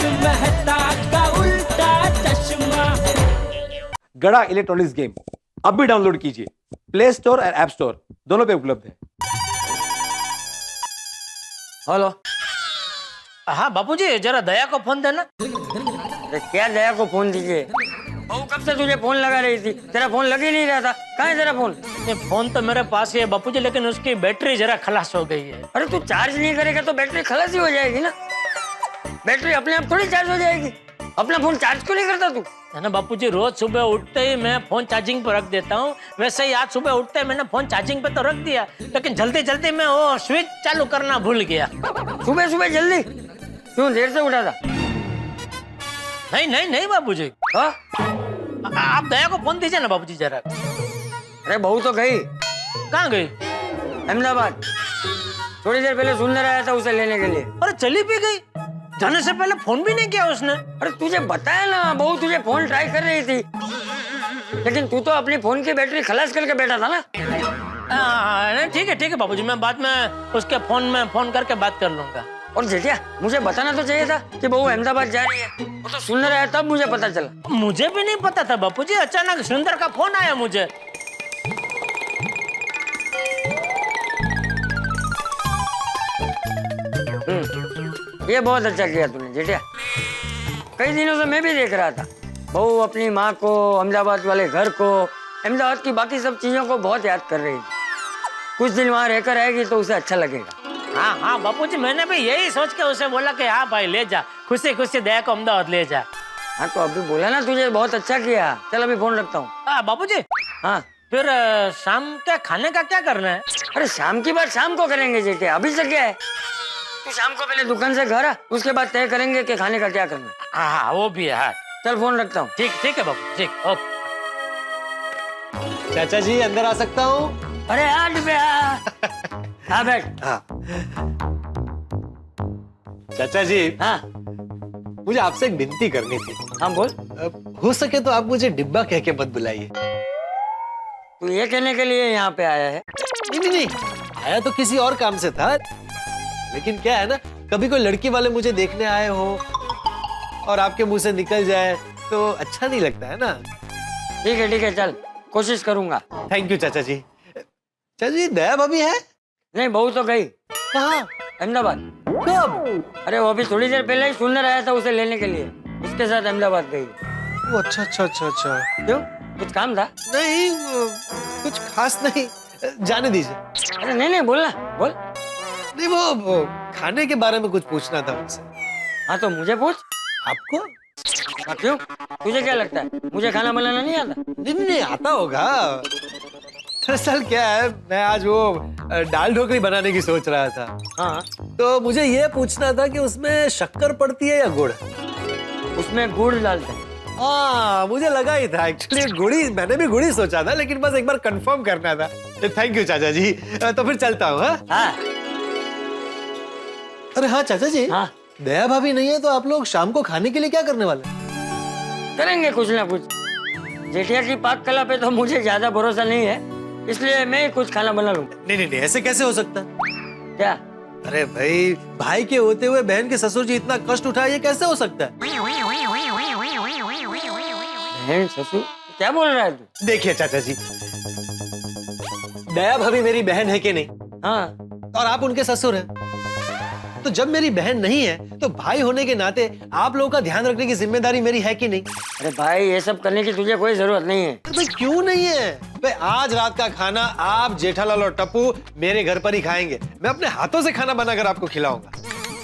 मेहता का उल्टा चश्मा। गड़ा इलेक्ट्रॉनिक्स गेम अब भी डाउनलोड कीजिए, प्ले स्टोर और ऐप स्टोर दोनों पे उपलब्ध है। हेलो। हाँ बापूजी, जरा दया को फोन देना। अरे क्या दया को फोन दीजिए? बहू कब से तुझे फोन लगा रही थी, तेरा फोन लग ही नहीं रहा था। कहाँ है तेरा फोन? ये फोन तो मेरे पास ही है बापूजी, लेकिन उसकी बैटरी जरा खलास हो गई है। अरे तू चार्ज नहीं करेगा तो बैटरी खलास ही हो जाएगी ना। बैटरी अपने आप थोड़ी चार्ज हो जाएगी। अपना फोन चार्ज क्यों नहीं करता तू? है ना बापूजी, रोज सुबह उठते ही मैं फोन चार्जिंग पर रख देता हूँ। वैसे ही आज सुबह उठते ही मैंने फोन चार्जिंग पे तो रख दिया, लेकिन जल्दी जल्दी मैं वो स्विच चालू करना भूल गया। सुबह सुबह जल्दी क्यों? देर से उठा था? नहीं नहीं नहीं बापूजी, हाँ? आप दया को फोन दीजिए ना बापूजी जरा। अरे बहू तो गई। कहाँ गई? अहमदाबाद। थोड़ी देर पहले सुंदर आया था उसे लेने के लिए। अरे चली भी गई, जाने से पहले फोन भी नहीं किया उसने। अरे तुझे बताया ना, बहू तुझे फोन ट्राई कर रही थी, लेकिन तू तो अपनी फोन की बैटरी खलास करके बैठा था ना। ठीक है बापूजी, मैं बाद में उसके फोन में फोन करके बात कर लूंगा। और जेठिया, मुझे बताना तो चाहिए था कि बहू अहमदाबाद जा रही है। वो तो सुंदर आया तब मुझे पता चला। मुझे भी नहीं पता था बापूजी, अचानक सुंदर का फोन आया मुझे। ये बहुत अच्छा किया तूने जेठिया। कई दिनों से मैं भी देख रहा था, बहू अपनी माँ को, अहमदाबाद वाले घर को, अहमदाबाद की बाकी सब चीजों को बहुत याद कर रही थी। कुछ दिन वहाँ रहकर आएगी तो उसे अच्छा लगेगा। हाँ बापूजी, मैंने भी यही सोच के उसे बोला कि हाँ भाई ले जा, खुशी खुशी दया को अहमदाबाद ले जा। हाँ तो अभी बोला ना तुझे, बहुत अच्छा किया। चल अभी फोन रखता हूँ। हाँ बापूजी, हाँ फिर शाम के खाने का क्या करना है? अरे शाम की बात शाम को करेंगे जेठिया, अभी से क्या है? तू शाम को पहले दुकान से घर आ, उसके बाद तय करेंगे कि खाने का क्या करना है। हाँ वो भी है। हाँ चल फोन रखता हूँ। ठीक है बापू, ठीक, ओके। चाचा जी अंदर आ सकता हूँ? अरे आ बैठ। हाँ। चाचा जी, हाँ मुझे आपसे एक विनती करनी थी। हाँ बोल। हो सके तो आप मुझे डिब्बा कह के मत बुलाइए। तू ये कहने के लिए यहाँ पे आया है? नहीं, आया तो किसी और काम से था, लेकिन क्या है ना, कभी कोई लड़की वाले मुझे देखने आए हो और आपके मुंह से निकल जाए तो अच्छा नहीं लगता है ना। ठीक है चल, कोशिश करूंगा। थैंक यू चाचा जी। चाचा जी, दया भाभी है? नहीं, बहू तो गई। कहाँ? अहमदाबाद। कब? अरे वो अभी थोड़ी देर पहले ही सुंदर आया था उसे लेने के लिए, उसके साथ अहमदाबाद गई। वो अच्छा। क्यों, कुछ काम था? नहीं, कुछ खास नहीं, जाने दीजिए। अरे नहीं बोलना, बोल। नहीं, वो खाने के बारे में कुछ पूछना था मुझसे। हाँ तो मुझे पूछ। आपको? हाँ, क्यों, तुझे क्या लगता है मुझे खाना बनाना नहीं आता? नहीं आता होगा। दरअसल क्या है, मैं आज वो दाल ढोकली बनाने की सोच रहा था। हाँ तो मुझे ये पूछना था कि उसमें शक्कर पड़ती है या गुड़? उसमें गुड़ डालते हैं। हाँ, मुझे लगा ही था एक्चुअली, गुड़ी, मैंने भी गुड़ी सोचा था, लेकिन बस एक बार कंफर्म करना था। थैंक यू चाचा जी। तो फिर चलता हूँ। हाँ अरे हाँ चाचा जी। हाँ दया भाभी नहीं है तो आप लोग शाम को खाने के लिए क्या करने वाले? करेंगे कुछ ना कुछ। जेठिया की पाक कला पे तो मुझे ज्यादा भरोसा नहीं है, इसलिए मैं ही कुछ खाना बना लूंगा। नहीं, ऐसे कैसे हो सकता? क्या? अरे भाई के होते हुए बहन के ससुर जी इतना कष्ट उठाए, ये कैसे हो सकता है? बहन ससुर क्या बोल रहा है तू? देखिए चाचा जी, दया भाभी मेरी बहन है कि नहीं? हाँ और आप उनके ससुर हैं। तो जब मेरी बहन नहीं है तो भाई होने के नाते आप लोगों का ध्यान रखने की जिम्मेदारी मेरी है कि नहीं? अरे भाई, ये सब करने की तुझे कोई जरूरत नहीं है। भाई क्यों नहीं है? भाई आज रात का खाना आप, जेठालाल और टप्पू मेरे घर पर ही खाएंगे। मैं अपने हाथों से खाना बनाकर आपको खिलाऊंगा।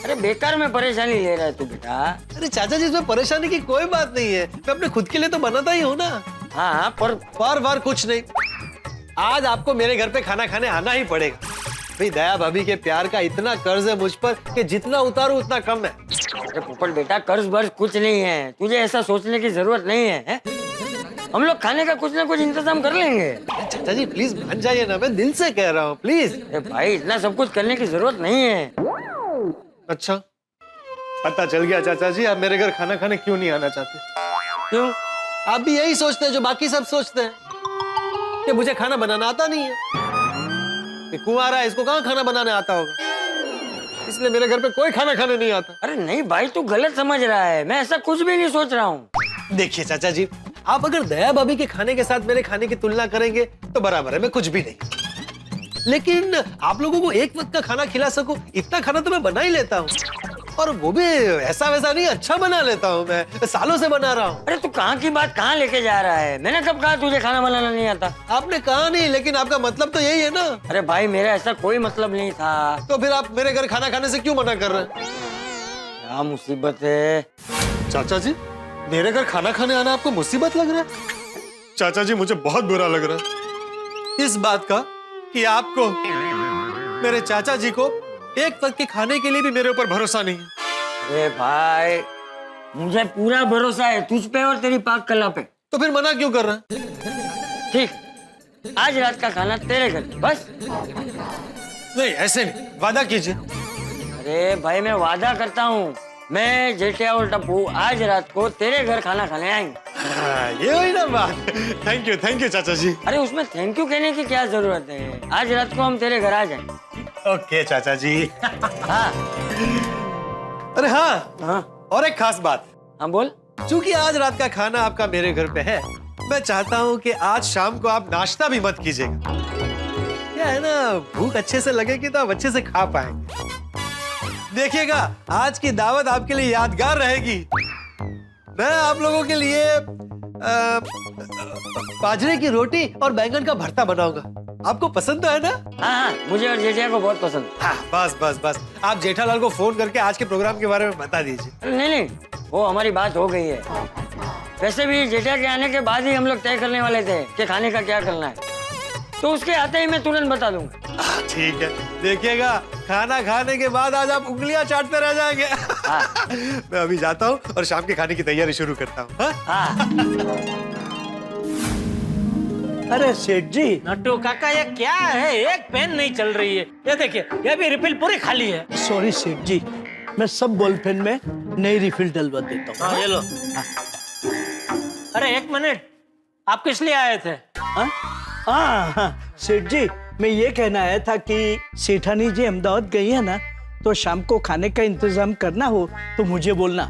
अरे बेकार में परेशानी ले रहा है तू बेटा। अरे चाचा जी, इसमें परेशानी की कोई बात नहीं है, मैं अपने खुद के लिए तो बनाता ही हूँ ना। हाँ पर बार कुछ नहीं, आज आपको मेरे घर पे खाना खाने आना ही पड़ेगा। भाई दया भाभी के प्यार का इतना कर्ज है मुझ पर कि जितना उतारूं उतना कम है। अरे पोपट बेटा, कर्ज बर्ज कुछ नहीं है, तुझे ऐसा सोचने की जरूरत नहीं है? हम लोग खाने का कुछ ना कुछ इंतजाम कर लेंगे। चाचा जी प्लीज मान जाइए ना, मैं दिल से कह रहा हूँ, प्लीज। अरे भाई, इतना सब कुछ करने की जरूरत नहीं है। अच्छा, पता चल गया चाचा जी, आप मेरे घर खाना खाने क्यों नहीं आना चाहते। क्यों? आप भी यही सोचते हैं जो बाकी सब सोचते हैं, कि मुझे खाना बनाना आता नहीं है। कुंवारा है, इसको कहाँ खाना बनाने आता होगा। इसलिए मेरे घर पे कोई खाना खाने नहीं आता। अरे नहीं भाई, तू गलत समझ रहा है, मैं ऐसा कुछ भी नहीं सोच रहा हूँ। देखिए चाचा जी, आप अगर दया भाभी के खाने के साथ मेरे खाने की तुलना करेंगे तो बराबर है, मैं कुछ भी नहीं। लेकिन आप लोगों को एक वक्त का खाना खिला सकूं, इतना खाना तो मैं बना ही लेता हूँ, और वो भी ऐसा वैसा नहीं, अच्छा बना लेता हूँ। मैं सालों से बना रहा हूँ। अरे तू कहाँ की बात कहाँ लेके जा रहा है? मैंने कब कहा तुझे खाना बनाना नहीं आता? आपने कहा नहीं, लेकिन आपका मतलब तो यही है ना। अरे भाई, मेरा ऐसा कोई मतलब नहीं था। तो फिर आप मेरे घर खाना खाने से क्यों मना कर रहे हैं? क्या मुसीबत है? चाचा जी, मेरे घर खाना खाने आना आपको मुसीबत लग रहा है? चाचा जी, मुझे बहुत बुरा लग रहा है इस बात का कि आपको, मेरे चाचा जी को एक वक्त के खाने के लिए भी मेरे ऊपर भरोसा नहीं है। अरे भाई, मुझे पूरा भरोसा है तुझ पे और तेरी पाक कला पे। तो फिर मना क्यों कर रहा है? ठीक, आज रात का खाना तेरे घर, बस। नहीं, ऐसे नहीं, वादा कीजिए। अरे भाई, मैं वादा करता हूँ, मैं जेठिया और टप्पू आज रात को तेरे घर खाना खाने आएंगे। ये वही ना बात। थैंक यू चाचा जी। अरे उसमें थैंक यू कहने की क्या जरूरत है? आज रात को हम तेरे घर आ जाएंगे। ओके चाचा जी। हाँ अरे हाँ, हाँ और एक खास बात। हाँ, बोल। चूंकि आज रात का खाना आपका मेरे घर पे है, मैं चाहता हूँ कि आज शाम को आप नाश्ता भी मत कीजिएगा। क्या है ना, भूख अच्छे से लगेगी तो आप अच्छे से खा पाएंगे। देखिएगा, आज की दावत आपके लिए यादगार रहेगी। मैं आप लोगों के लिए बाजरे की रोटी और बैंगन का भरता बनाऊंगा। आपको पसंद तो है ना? हाँ हाँ, मुझे और जेठिया को बहुत पसंद। हाँ, बस आप जेठालाल को फोन करके आज के प्रोग्राम के बारे में बता दीजिए। नहीं, वो हमारी बात हो गई है। वैसे भी जेठिया के आने के बाद ही हम लोग तय करने वाले थे कि खाने का क्या करना है, तो उसके आते ही मैं तुरंत बता दूंगा। ठीक है, देखिएगा, खाना खाने के बाद आज आप उंगलियां चाटते रह जाएंगे। हाँ। मैं अभी जाता हूँ और शाम के खाने की तैयारी शुरू करता हूँ। हाँ? हाँ। अरे सेठ जी, नट्टू काका, ये क्या है? एक पेन नहीं चल रही है। ये देखिए, ये भी रिफिल पूरी खाली है। सॉरी सेठ जी, मैं सब बॉल पेन में नई रिफिल डलवा देता हूँ। हाँ, ये लो। अरे एक मिनट, आप किस लिए आए थे? हाँ, सेठ जी, मैं ये कहना आया था कि सेठानी जी अहमदाबाद गई है ना, तो शाम को खाने का इंतजाम करना हो तो मुझे बोलना।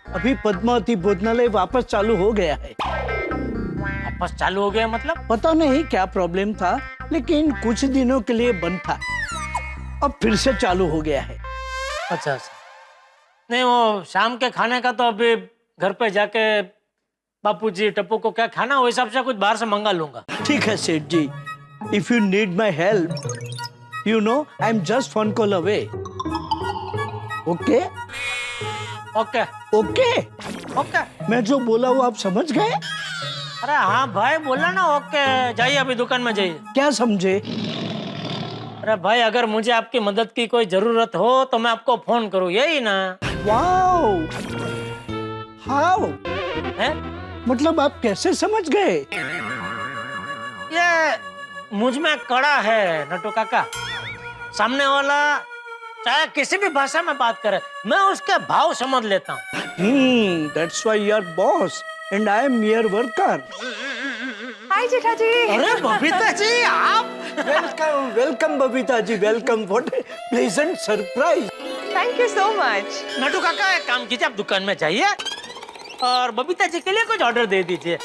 अभी पद्मावती भोजनालय वापस चालू हो गया है। वापस चालू हो गया मतलब? पता नहीं क्या प्रॉब्लम था, लेकिन कुछ दिनों के लिए बंद था, अब फिर से चालू हो गया है। अच्छा। नहीं, वो शाम के खाने का तो अभी घर पे जाके बापूजी टप्पू को क्या खाना, वो हिसाब से कुछ बाहर से मंगा लूंगा। ठीक है Seth ji, if you need my help, you know I am just phone call away. Okay okay okay, okay. मैं जो बोला वो आप समझ गए? अरे हाँ भाई, बोला ना ओके। जाइए, अभी दुकान में जाइए। क्या समझे? अरे भाई, अगर मुझे आपकी मदद की कोई जरूरत हो तो मैं आपको फोन करूँ, यही ना? वाओ, हाउ, है? मतलब आप कैसे समझ गए? ये मुझ में कड़ा है नट्टू काका। सामने वाला चाहे किसी भी भाषा में बात करे, मैं उसके भाव समझ लेता हूँ। That's why you are boss and I am your worker. Hi Jetha ji. अरे बबीता जी, आप welcome welcome Babita ji, welcome. What a pleasant surprise. Thank you so much. Nattu Kaka, एक काम कीजिए, आप दुकान में जाइए और बबीता जी के लिए कुछ ऑर्डर दे दीजिए।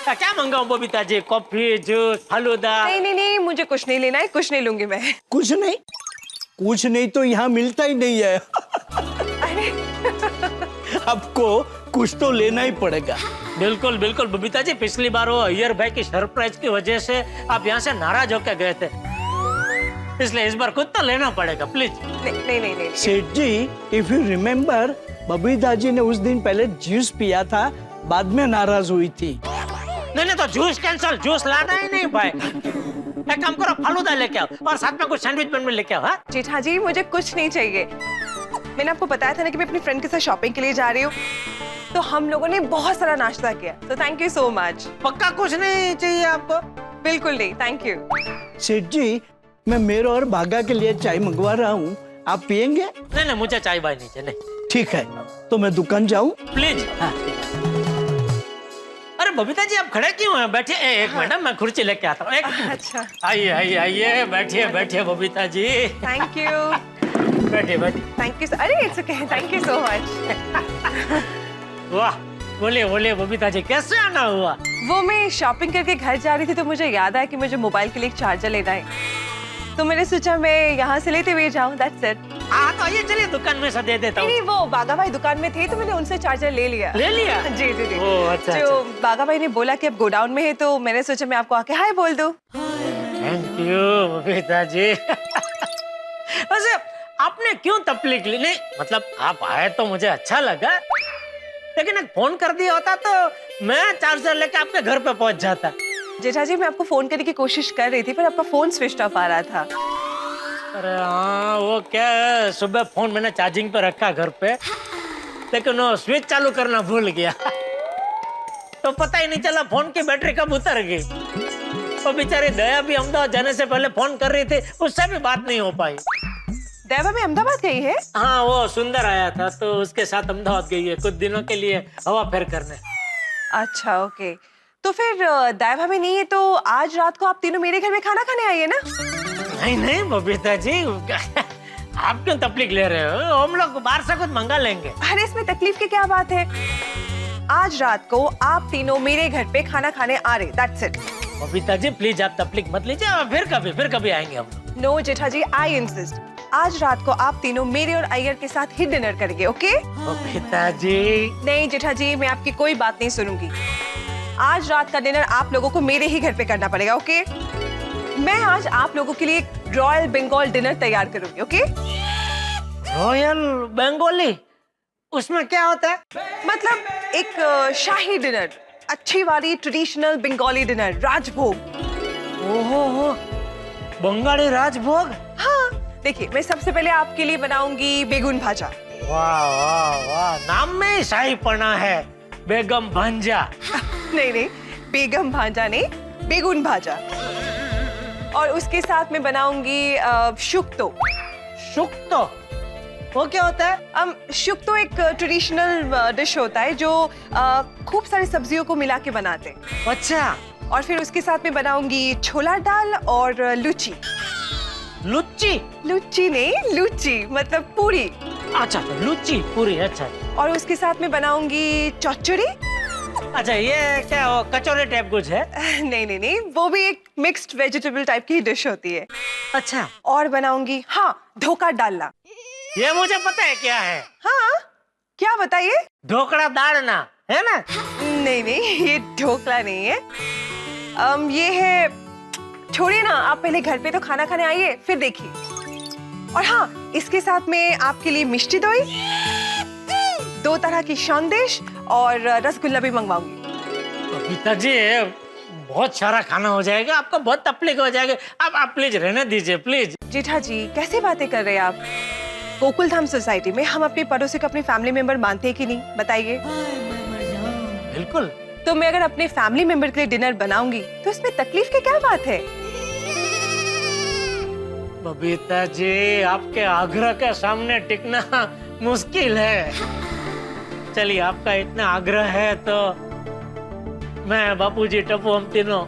क्या मंगाऊं बबीता जी? Coffee, juice, falooda? नहीं, मुझे कुछ नहीं लेना है, कुछ नहीं लूंगी मैं। कुछ नहीं? कुछ नहीं तो यहाँ मिलता ही नहीं है। अरे आपको कुछ तो लेना ही पड़ेगा। बिल्कुल बिल्कुल बबीता जी, पिछली बार वो अय्यर भाई की सरप्राइज की वजह से आप यहाँ से नाराज होकर गए थे, इसलिए इस बार कुछ तो लेना पड़ेगा, प्लीज। नहीं। सेठ ji, if you remember, Babita ji ने उस दिन पहले जूस पिया था, बाद में नाराज हुई थी। नहीं तो जूस कैंसल, जूस लाना ही नहीं भाई। एक काम करो, फालूदा लेके आओ और साथ में कुछ सैंडविच बन में लेके आओ। हाँ जेठा जी, मुझे कुछ नहीं चाहिए। मैंने आपको बताया था ना कि मैं अपनी फ्रेंड के साथ शॉपिंग के लिए जा रही हूँ, तो हम लोगों ने बहुत सारा नाश्ता किया, तो थैंक यू सो मच। पक्का कुछ नहीं चाहिए आपको? बिल्कुल नहीं, थैंक यू। सेठ जी, मैं मेरे और भागा के लिए चाय मंगवा रहा हूँ, आप पियेंगे? नहीं, मुझे चाय भाई नहीं चाहिए। ठीक है, तो मैं दुकान जाऊँ? प्लीज। हाँ। अरे बबीता जी, आप खड़े क्यों हैं? बैठिए। एक मिनट, मैं कुर्सी लेके आता हूँ। अच्छा, आइए बैठिए बबीता जी। Thank you. बैठिए बैठिए। Thank you. अरे it's okay, thank you so much. वाह, बोलिए बोलिए बबीता जी, कैसे आना हुआ? वो मैं शॉपिंग करके घर जा रही थी तो मुझे याद आया कि मुझे मोबाइल के लिए एक चार्जर लेना है, तो मैंने सोचा मैं यहाँ से लेते हुए जाऊँ। That's it. हाँ तो आइए चलिए दुकान में से दे देता नहीं हूँ। वो बागा भाई दुकान में थे तो मैंने उनसे चार्जर ले लिया। ले लिया? जी जी जी। ओह, अच्छा, जो बागा भाई ने बोला कि अब गोडाउन में है तो मैंने सोचा मैं आपको आके हाय बोल दूं। थैंक यू बबीता जी। वैसे आपने क्यों तकलीफ ली? नहीं मतलब आप आए तो मुझे अच्छा लगा, लेकिन एक फोन कर दिया होता तो मैं चार्जर लेके आपके घर पे पहुंच जाता। जेठा जी मैं आपको फोन करने की कोशिश कर रही थी पर आपका फोन स्विच ऑफ आ रहा था। अरे हाँ, वो क्या है, सुबह फोन मैंने चार्जिंग पे रखा घर पे, लेकिन वो स्विच चालू करना भूल गया तो पता ही नहीं चला फोन की बैटरी कब उतर गई। वो बेचारी दया भी अहमदाबाद जाने से पहले फोन कर रही थी, उससे भी बात नहीं हो पाई। देवा में अहमदाबाद गई है? हाँ वो सुंदर आया था तो उसके साथ अहमदाबाद गई है कुछ दिनों के लिए हवा फेर करने। अच्छा ओके, तो फिर देवा में नहीं है तो आज रात को आप तीनों मेरे घर में खाना खाने आइए ना। नहीं नहीं बबीता जी, आप क्यों तकलीफ ले रहे हो? हम लोग बाहर से कुछ मंगा लेंगे। अरे इसमें तकलीफ की क्या बात है, आज रात को आप तीनों मेरे घर पे खाना खाने आ रहे, that's it. Babita ji please आप तकलीफ मत लीजिए, फिर कभी आएंगे हम लोग। No Jetha ji I insist, आज रात को आप तीनों मेरे और अय्यर के साथ ही डिनर करेंगे, ओके? बबीता जी नहीं जेठा जी मैं आपकी कोई बात नहीं सुनूंगी, आज रात का डिनर आप लोगों को मेरे ही घर पे करना पड़ेगा, ओके? मैं आज आप लोगों के लिए रॉयल बंगाल डिनर तैयार करूंगी, ओके? रॉयल बंगाली, उसमें क्या होता है? मतलब एक शाही डिनर, अच्छी वाली ट्रेडिशनल बंगाली डिनर, राजभोग। ओहो, बंगाली राजभोग। हाँ देखिए मैं सबसे पहले आपके लिए बनाऊंगी बेगुन भाजा। वाह वाह वाह, नाम में ही शाहीपना है, बेगम भांजा। नहीं बेगम भांजा नहीं, बेगुन भाजा। और उसके साथ में बनाऊंगी शुक्तो। शुक्तो, वो क्या होता है? शुक्तो एक ट्रेडिशनल डिश होता है जो खूब सारी सब्जियों को मिला के बनाते हैं। अच्छा, और फिर उसके साथ में बनाऊंगी छोला दाल और लुची। लुच्ची? लुची नहीं, लुची मतलब पूरी। अच्छा लुच्ची पूरी, अच्छा। और उसके साथ में बनाऊंगी चौचुरी। अच्छा ये क्या हो, कचौरी टाइप कुछ है? नहीं वो भी एक मिक्स्ड वेजिटेबल टाइप की डिश होती है। अच्छा, और बनाऊंगी हाँ धोखा डालना। ये मुझे पता है क्या है। हाँ क्या बताइए? ढोकड़ा डालना है ना? नहीं ये ढोकला नहीं है। ये है, छोड़िए ना, आप पहले घर पे तो खाना खाने आइए फिर देखिए। और हाँ इसके साथ में आपके लिए मिष्टी दोई, 2 तरह की संदेश और रसगुल्ला भी मंगवाऊंगी। पिताजी बहुत सारा खाना हो जाएगा, आपको बहुत तकलीफ हो जाएगा, आप प्लीज रहने दीजिए प्लीज। जेठा जी कैसे बातें कर रहे हैं आप? गोकुलधाम सोसाइटी में हम अपने पड़ोसी को अपने फैमिली मेंबर मानते हैं कि नहीं, बताइए? बिल्कुल। तो मैं अगर अपने फैमिली मेंबर के लिए डिनर बनाऊंगी तो इसमें तकलीफ की क्या बात है? बबीता जी आपके आग्रह के सामने टिकना मुश्किल है। चलिए आपका इतना आग्रह है तो मैं बापूजी टप्पू हम तीनों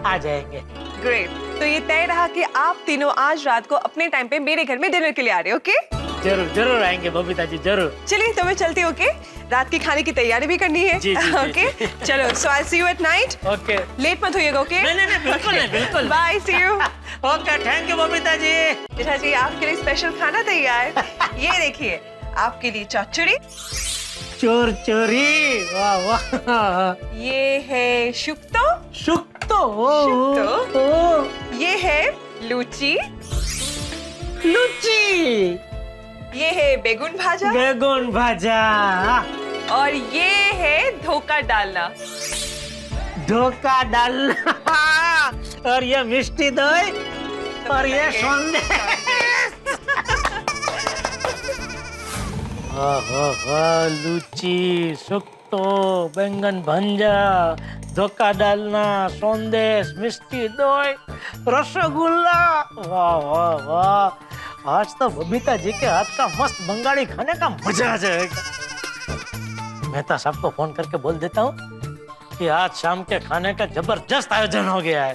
आ जाएंगे। ग्रेट, तो ये तय रहा कि आप तीनों आज रात को अपने टाइम पे मेरे घर में डिनर के लिए आ रहे हो, ओके? जरूर आएंगे बबीता जी, जरूर। चलिए तो मैं चलती हूँ, ओके? रात की खाने की तैयारी भी करनी है। जी, ओके चलो, so I see you at night. Okay, लेट मत होइएगा, ओके? नहीं बिल्कुल नहीं, बिल्कुल। Bye, see you. Okay, thank you Babita ji. Jetha ji आपके लिए स्पेशल खाना तैयार। ये देखिए आपके लिए चौचुरी, चोर चोरी, वाह वाह। ये है शुक्तो, शुक्तो, ये है लुची, लुची, ये है बेगुन भाजा, बेगुन भाजा, और ये है धोखा डालना। धोखा डालना, और ये मिष्टी दही, और ये संदेश। लुची, शुक्तो, बैंगन भंजा, धोखा डालना, संदेश, मिष्टी दही, रसगुल्ला, वाह वाह वाह। आज तो बबीता जी के हाथ का मस्त बंगाली खाने का मजा आ जाएगा। मेहता साहब को फोन करके बोल देता हूँ कि आज शाम के खाने का जबरदस्त आयोजन हो गया है।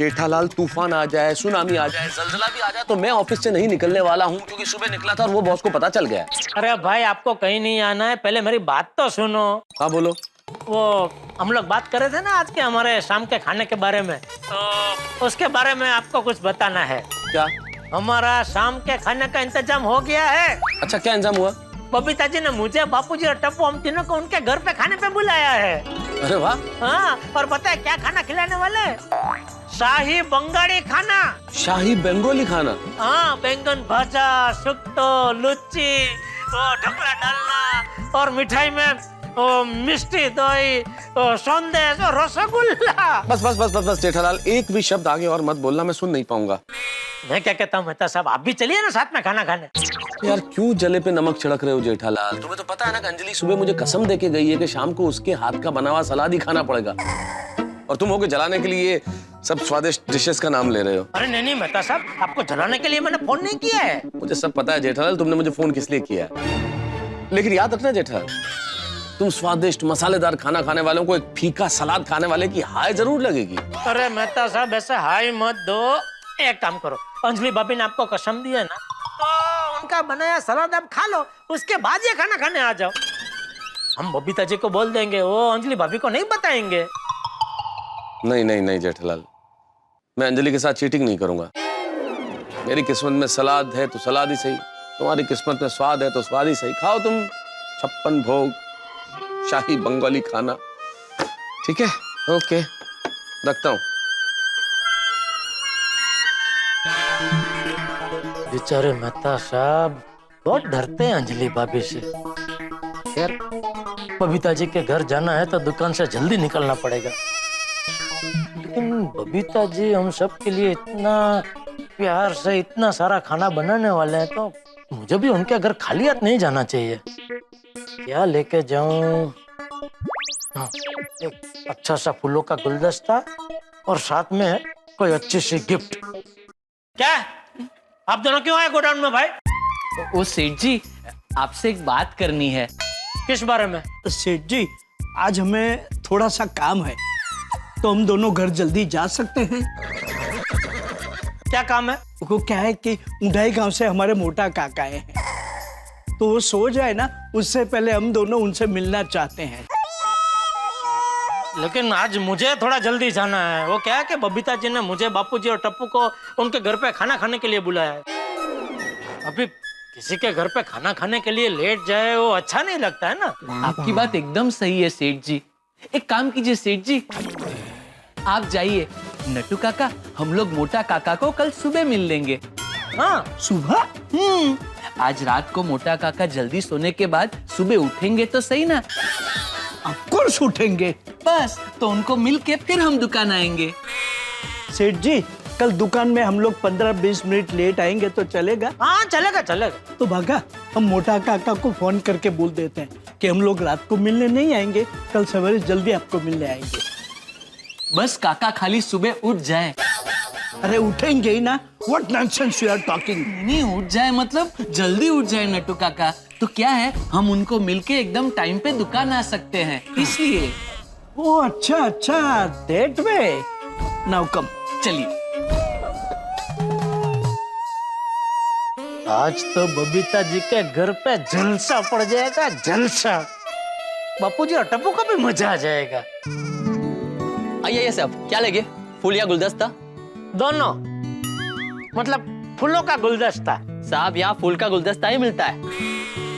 जेठालाल तूफान आ जाए, सुनामी आ जाए, जलजला भी आ जाए तो मैं ऑफिस से नहीं निकलने वाला हूँ, क्योंकि सुबह निकला था और वो बॉस को पता चल गया है। अरे भाई आपको कहीं नहीं आना है, पहले मेरी बात तो सुनो। हाँ बोलो। वो हम लोग बात कर रहे थे ना आज के हमारे शाम के खाने के बारे में, तो उसके बारे में आपको कुछ बताना है। क्या? हमारा शाम के खाने का इंतजाम हो गया है। अच्छा, क्या इंतजाम हुआ? बबीता जी ने मुझे, बापूजी और टप्पू हम तीनों को उनके घर पे खाने पे बुलाया है। अरे वाह। हाँ, और पता है क्या खाना खिलाने वाले? शाही बंगाली खाना। शाही बंगाली खाना? हाँ, बैंगन भाजा, सुक्तो, लुच्ची, ढोकला डालना, और मिठाई में मिष्टी दही, संदेश और रसगुल्ला। बस बस बस बस बस जेठालाल, एक भी शब्द आगे और मत बोलना, मैं सुन नहीं पाऊंगा। मैं क्या कहता हूँ मेहता साहब, आप भी चलिए ना साथ में खाना खाने। यार क्यों जले पे नमक छिड़क रहे हो जेठालाल? तुम्हें तो पता है ना कि अंजलि सुबह मुझे कसम देके गई है कि शाम को उसके हाथ का बना हुआ सलाद ही खाना पड़ेगा, और तुम होके जलाने के लिए सब स्वादिष्ट डिशेस का नाम ले रहे हो। अरे नहीं मेहता साहब, आपको जलाने के लिए मैंने फोन नहीं किया है। मुझे सब पता है जेठालाल, तुमने मुझे फोन किस लिए किया है, लेकिन याद रखना जेठालाल, तुम स्वादिष्ट मसालेदार खाना खाने वालों को एक फीका सलाद खाने वाले की हाय जरूर लगेगी। अरे मेहता साहब ऐसे हाय मत दो, एक काम करो, अंजलि भाभी ने आपको कसम दी है ना, तो उनका बनाया सलाद आप खा लो, उसके बाद ये खाना खाने आ जाओ। हम बबीता जी को बोल देंगे, वो अंजलि भाभी को नहीं बताएंगे। नहीं नहीं नहीं जेठालाल, मैं अंजलि के साथ चीटिंग नहीं करूंगा। मेरी किस्मत में सलाद है तो सलाद ही सही, तुम्हारी किस्मत में स्वाद है तो स्वाद ही सही। खाओ तुम 56 भोग शाही बंगाली खाना। ठीक है, ओके, रखता हूं। बेचारे मेहता साहब बहुत डरते हैं अंजलि भाभी से। यार बबीता जी के घर जाना है तो दुकान से जल्दी निकलना पड़ेगा, लेकिन बबीता जी हम सब के लिए इतना प्यार से इतना सारा खाना बनाने वाले हैं, तो मुझे भी उनके घर खाली हाथ नहीं जाना चाहिए। क्या लेके जाऊं? हाँ, एक अच्छा सा फूलों का गुलदस्ता और साथ में कोई अच्छी सी गिफ्ट। क्या आप दोनों क्यों आए गोडाउन में भाई? ओ सेठ जी, आपसे एक बात करनी है। किस बारे में? सेठ जी, आज हमें थोड़ा सा काम है, तो हम दोनों घर जल्दी जा सकते हैं। क्या काम है? वो क्या है कि उंडाई गांव से हमारे मोटा काका आए हैं, तो वो सो जाए ना, उससे पहले हम दोनों उनसे मिलना चाहते हैं। लेकिन आज मुझे थोड़ा जल्दी जाना है। वो क्या है कि बबीता जी ने मुझे, बापूजी और टप्पू को उनके घर पे खाना खाने के लिए बुलाया है। अभी किसी के घर पे खाना खाने के लिए लेट जाए वो अच्छा नहीं लगता है ना। आपकी बात एकदम सही है सेठ जी। एक काम कीजिए सेठ जी, आप जाइए, नटू काका हम लोग मोटा काका को कल सुबह मिल लेंगे। हाँ सुबह? आज रात को मोटा काका जल्दी सोने के बाद सुबह उठेंगे तो सही ना? ऑफकोर्स उठेंगे। बस तो उनको मिल के फिर हम दुकान आएंगे। सेठ जी, कल दुकान में हम लोग 15-20 मिनट लेट आएंगे तो चलेगा? हाँ चलेगा चलेगा। तो भागा, हम मोटा काका को फोन करके बोल देते हैं कि हम लोग रात को मिलने नहीं आएंगे, कल सवेरे जल्दी आपको मिलने आएंगे। बस काका खाली सुबह उठ जाए। अरे उठेंगे ही ना, what nonsense you are talking. नहीं उठ जाए मतलब जल्दी उठ जाए नटू काका, तो क्या है हम उनको मिलके एकदम टाइम पे दुकान आ सकते हैं, इसलिए। ओ अच्छा अच्छा, डेट में। नाउ कम, चलिए। आज तो बबीता जी के घर पे जलसा पड़ जाएगा, जलसा। बापूजी और टप्पू को भी मजा आ जाएगा। आइए साहब, क्या लगे, फूल या गुलदस्ता? दोनों, मतलब फूलों का गुलदस्ता। साहब यहाँ फूल का गुलदस्ता ही मिलता है,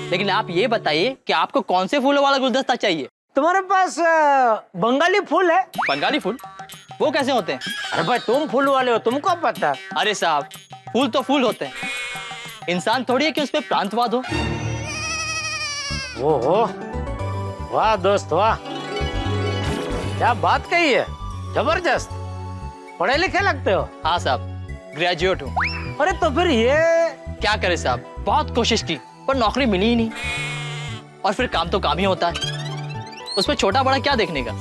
लेकिन आप ये बताइए कि आपको कौन से फूलों वाला गुलदस्ता चाहिए? तुम्हारे पास बंगाली फूल है? बंगाली फूल? वो कैसे होते हैं? अरे भाई तुम फूल वाले हो, तुमको पता है। अरे साहब फूल तो फूल होते हैं, इंसान थोड़ी है कि उसपे प्रांतवाद हो। ओहो, वाह दोस्त वाह, क्या बात कही है, जबरदस्त। पढ़े लिखे लगते हो? हाँ साहब, ग्रेजुएट हूँ। अरे तो फिर ये क्या करे साहब, बहुत कोशिश की पर नौकरी मिली ही नहीं, और फिर काम तो काम ही होता है, उसमें छोटा बड़ा क्या देखने का।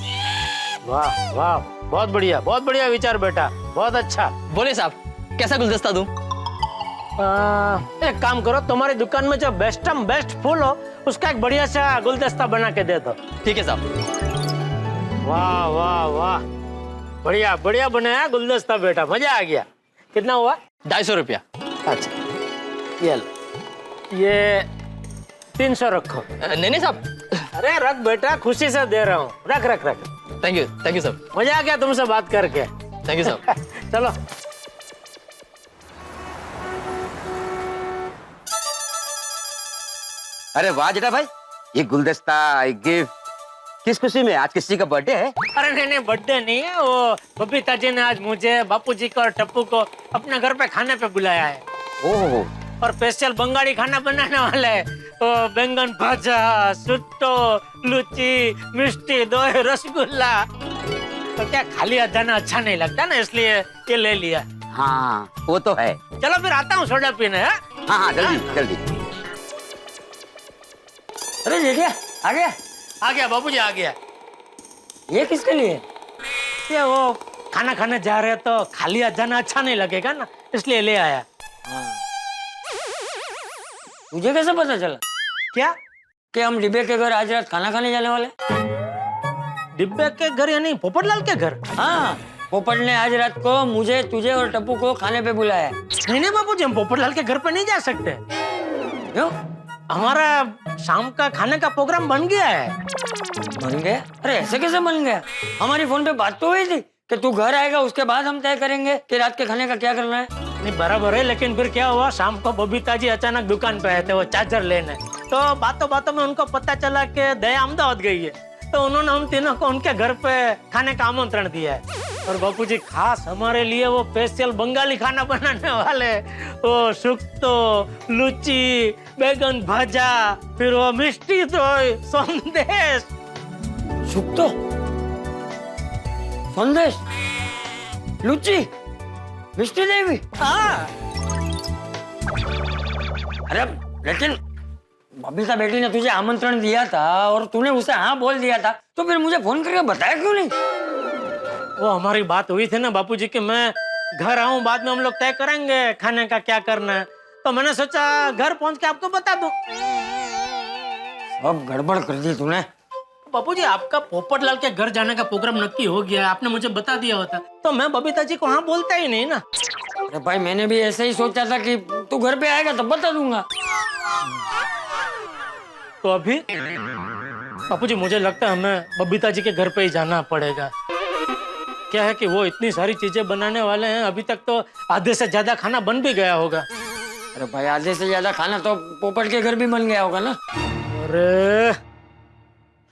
वाह वाह, बहुत बढ़िया विचार बेटा, बहुत अच्छा। बोले साहब कैसा गुलदस्ता दूं? एक काम करो, तुम्हारी दुकान में जो बेस्ट फूल हो उसका एक बढ़िया सा गुलदस्ता बना के दे दो। ठीक है साहब। वाह वाह वाह, बढ़िया बढ़िया बनाया गुलदस्ता बेटा, मजा आ गया। कितना हुआ? 250 रुपया। अच्छा ये लो, ये 300 रखो। नहीं साहब। अरे रख बेटा, खुशी से दे रहा हूँ, रख रख रख। थैंक यू साहब। मजा आ गया तुमसे बात करके। थैंक यू साहब। चलो। अरे वाह जेठा भाई, ये गुलदस्ता, ये गिफ्ट किस खुशी में? आज किसी का बर्थडे है? अरे नहीं बर्थडे नहीं है, वो बबीता जी ने आज मुझे, बापू जी को और टप्पू को अपने घर पे खाने पे बुलाया है। ओह, और स्पेशल बंगाली खाना बनाने वाले हैं। तो बैंगन भाजा, सुट्टो, लुची, मिष्टी, दोई, रसगुल्ला। तो क्या खाली जाना अच्छा नहीं लगता ना, इसलिए ये ले लिया। हाँ वो तो है। चलो फिर आता हूँ सोडा पीने। हाँ हाँ जल्दी जल्दी। अरे जेठिया आ गया। आ गया बाबूजी, आ गया। ये किसके लिए? ये वो खाना खाने जा रहे तो खाली जाना अच्छा नहीं लगेगा ना, इसलिए ले आया। तुझे कैसे पता चला क्या? कि हम डिब्बे के घर आज रात खाना खाने जाने वाले? डिब्बे के घर यानी पोपटलाल के घर? हाँ, पोपट ने आज रात को मुझे, तुझे और टप्पू को खाने पे बुलाया है। नहीं बाबूजी, हम पोपटलाल के घर पे नहीं जा सकते। क्यों? हमारा शाम का खाने का प्रोग्राम बन गया है। बन गया? अरे ऐसे कैसे बन गया? हमारी फोन पे बात तो हुई थी कि तू घर आएगा, उसके बाद हम तय करेंगे कि रात के खाने का क्या करना है। नहीं बराबर है, लेकिन फिर क्या हुआ, शाम को बबीता जी अचानक दुकान पे आए थे वो चार्जर लेने। तो बातों बातों में उनको पता चला कि दया अहमदाबाद गई है, तो उन्होंने हम तीनों को उनके घर पे खाने का आमंत्रण दिया है। और बापूजी खास हमारे लिए वो स्पेशल बंगाली खाना बनाने वाले, वो सुक्तो, लुची, बैगन भाजा, फिर वो मिष्टी दोई, संदेश। सुक्तो, संदेश, लुची, मिष्टी देवी। हाँ। अरे लेकिन बबीता बेटी ने तुझे आमंत्रण दिया था और तूने उसे हाँ बोल दिया था, तो फिर मुझे फोन करके बताया क्यों नहीं? वो हमारी बात हुई थी ना बापूजी कि मैं घर आऊं, बाद में हम लोग तय करेंगे खाने का क्या करना है। तो मैंने सोचा घर पहुंच के आपको बता दूं। अब गड़बड़ कर दी तूने। बापूजी आपका पोपटलाल के घर जाने का प्रोग्राम नक्की हो गया, आपने मुझे बता दिया होता तो मैं बबीता जी को हाँ बोलता ही नहीं ना। अरे भाई मैंने भी ऐसे ही सोचा था कि तू घर पे आएगा तो बता दूंगा। तो अभी बापूजी मुझे लगता है हमें बबीता जी के घर पे ही जाना पड़ेगा। क्या है कि वो इतनी सारी चीजें बनाने वाले हैं, अभी तक तो आधे से ज्यादा खाना बन भी गया होगा। अरे भाई आधे से ज्यादा खाना तो पोपट के घर भी बन गया होगा ना। अरे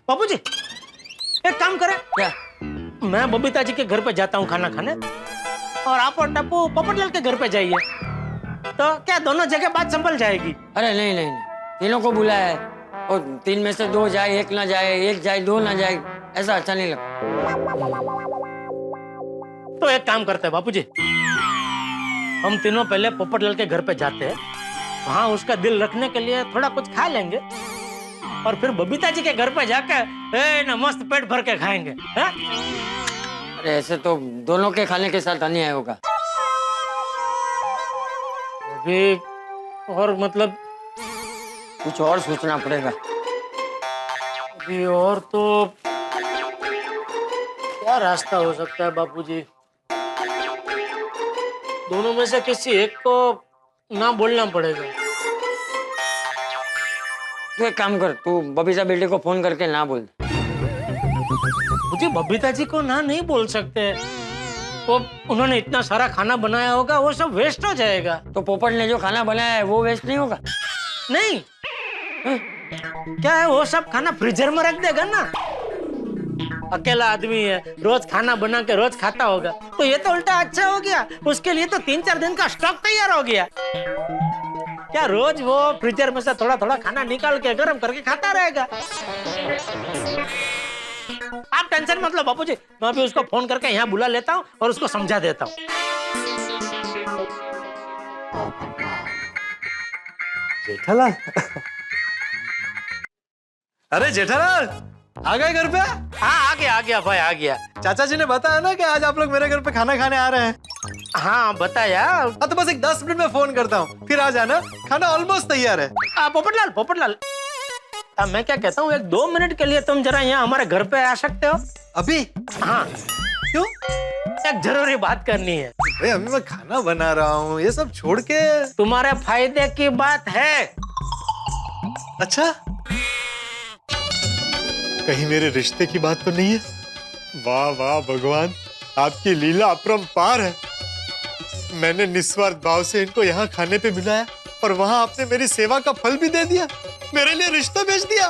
बापूजी एक काम करें, क्या? मैं बबीता जी के घर पे जाता हूँ खाना खाने, और आप और टप्पू पोपटलाल के घर पे जाइए, तो क्या दोनों जगह बात संभल जाएगी। अरे नहीं नहीं नहीं, तीनों को बुलाया है और 3 में से 2 जाए, 1 ना जाए, 1 जाए 2 ना जाए, ऐसा अच्छा नहीं लगता। तो एक काम करते हैं बापूजी, हम तीनों पहले पोपटलाल के घर पे जाते हैं, वहाँ उसका दिल रखने के लिए थोड़ा कुछ खा लेंगे, और फिर बबीता जी के घर पे जाकर ना मस्त पेट भर के खाएंगे। है? अरे ऐसे तो दोनों के खाने के साथ अन्याय होगा। अभी और मतलब कुछ और सोचना पड़ेगा। अभी और तो क्या रास्ता हो सकता है बापूजी? दोनों में से किसी एक को ना बोलना पड़ेगा। तू एक काम कर, तू बबीता बेटे को फोन करके ना बोल। मुझे बबीता जी को ना नहीं बोल सकते, वो उन्होंने इतना सारा खाना बनाया होगा, वो सब वेस्ट हो जाएगा। तो पोपट ने जो खाना बनाया है वो वेस्ट नहीं होगा? नहीं, क्या है वो सब खाना फ्रीजर में रख देगा ना। अकेला आदमी है, रोज खाना बना के रोज खाता होगा, तो ये तो उल्टा अच्छा हो गया, उसके लिए तो 3-4 दिन का स्टॉक तैयार हो गया। क्या रोज वो फ्रीजर में से थोड़ा थोड़ा खाना निकाल के गर्म करके खाता रहेगा। आप टेंशन मत लो बापूजी, मैं अभी उसको फोन करके यहाँ बुला लेता हूँ और उसको समझा देता हूँ। जेठालाल अरे जेठालाल आ गए घर पे? हाँ आ गया भाई आ गया। चाचा जी ने बताया ना कि आज आप लोग मेरे घर पे खाना खाने आ रहे हैं। हाँ बताया। हाँ तो बस एक 10 मिनट में फोन करता हूँ, फिर आ जाना, खाना ऑलमोस्ट तैयार है। पोपटलाल मैं क्या कहता हूँ, एक 2 मिनट के लिए तुम जरा यहाँ हमारे घर पे आ सकते हो? अभी? हाँ। क्यों? एक जरूरी बात करनी है। अरे अभी मैं खाना बना रहा हूँ, ये सब छोड़ के। तुम्हारे फायदे की बात है। अच्छा, कहीं मेरे रिश्ते की बात तो नहीं है? वाह वाह भगवान, आपकी लीला अपरंपार है। मैंने निस्वार्थ भाव से इनको यहाँ खाने पे मिलाया और वहाँ आपने मेरी सेवा का फल भी दे दिया, मेरे लिए रिश्ता भेज दिया।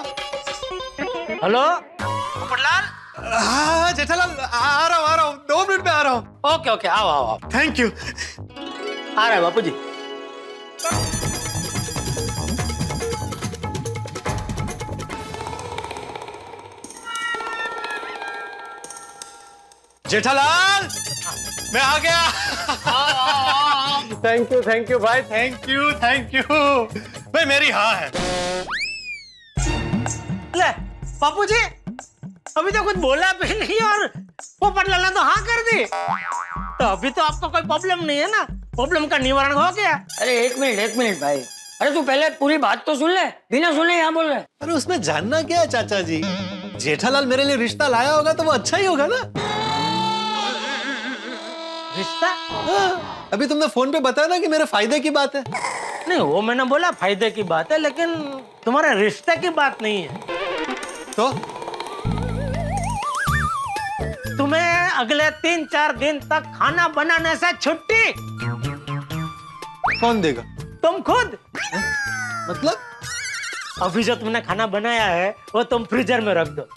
हेलो पोपटलाल। हाँ जेठालाल, आ रहा हूँ 2 मिनट में आ रहा हूँ। ओके ओके, आओ आओ आओ। Thank you. आ रहा है बापू जी। जेठालाल, मैं आ गया। थैंक यू भाई, थैंक यू भाई, मेरी हाँ है। ले बापू जी, अभी तो कुछ बोला भी नहीं और पोपटलाल ने तो हाँ कर दी। तो अभी तो आपको कोई प्रॉब्लम नहीं है ना? प्रॉब्लम का निवारण हो गया। अरे एक मिनट भाई, अरे तू पहले पूरी बात तो सुन ले, बिना सुने यहाँ बोल रहे। अरे उसमें जानना क्या है चाचा जी, जेठालाल मेरे लिए रिश्ता लाया होगा तो वो अच्छा ही होगा ना। रिश्ता? हाँ, अभी तुमने फोन पे बताया ना कि मेरे फायदे की बात है। नहीं, वो मैंने बोला फायदे की बात है, लेकिन तुम्हारे रिश्ते की बात नहीं है। तो तुम्हें अगले 3-4 दिन तक खाना बनाने से छुट्टी। कौन देगा? तुम खुद। मतलब? अभी जो तुमने खाना बनाया है वो तुम फ्रीजर में रख दो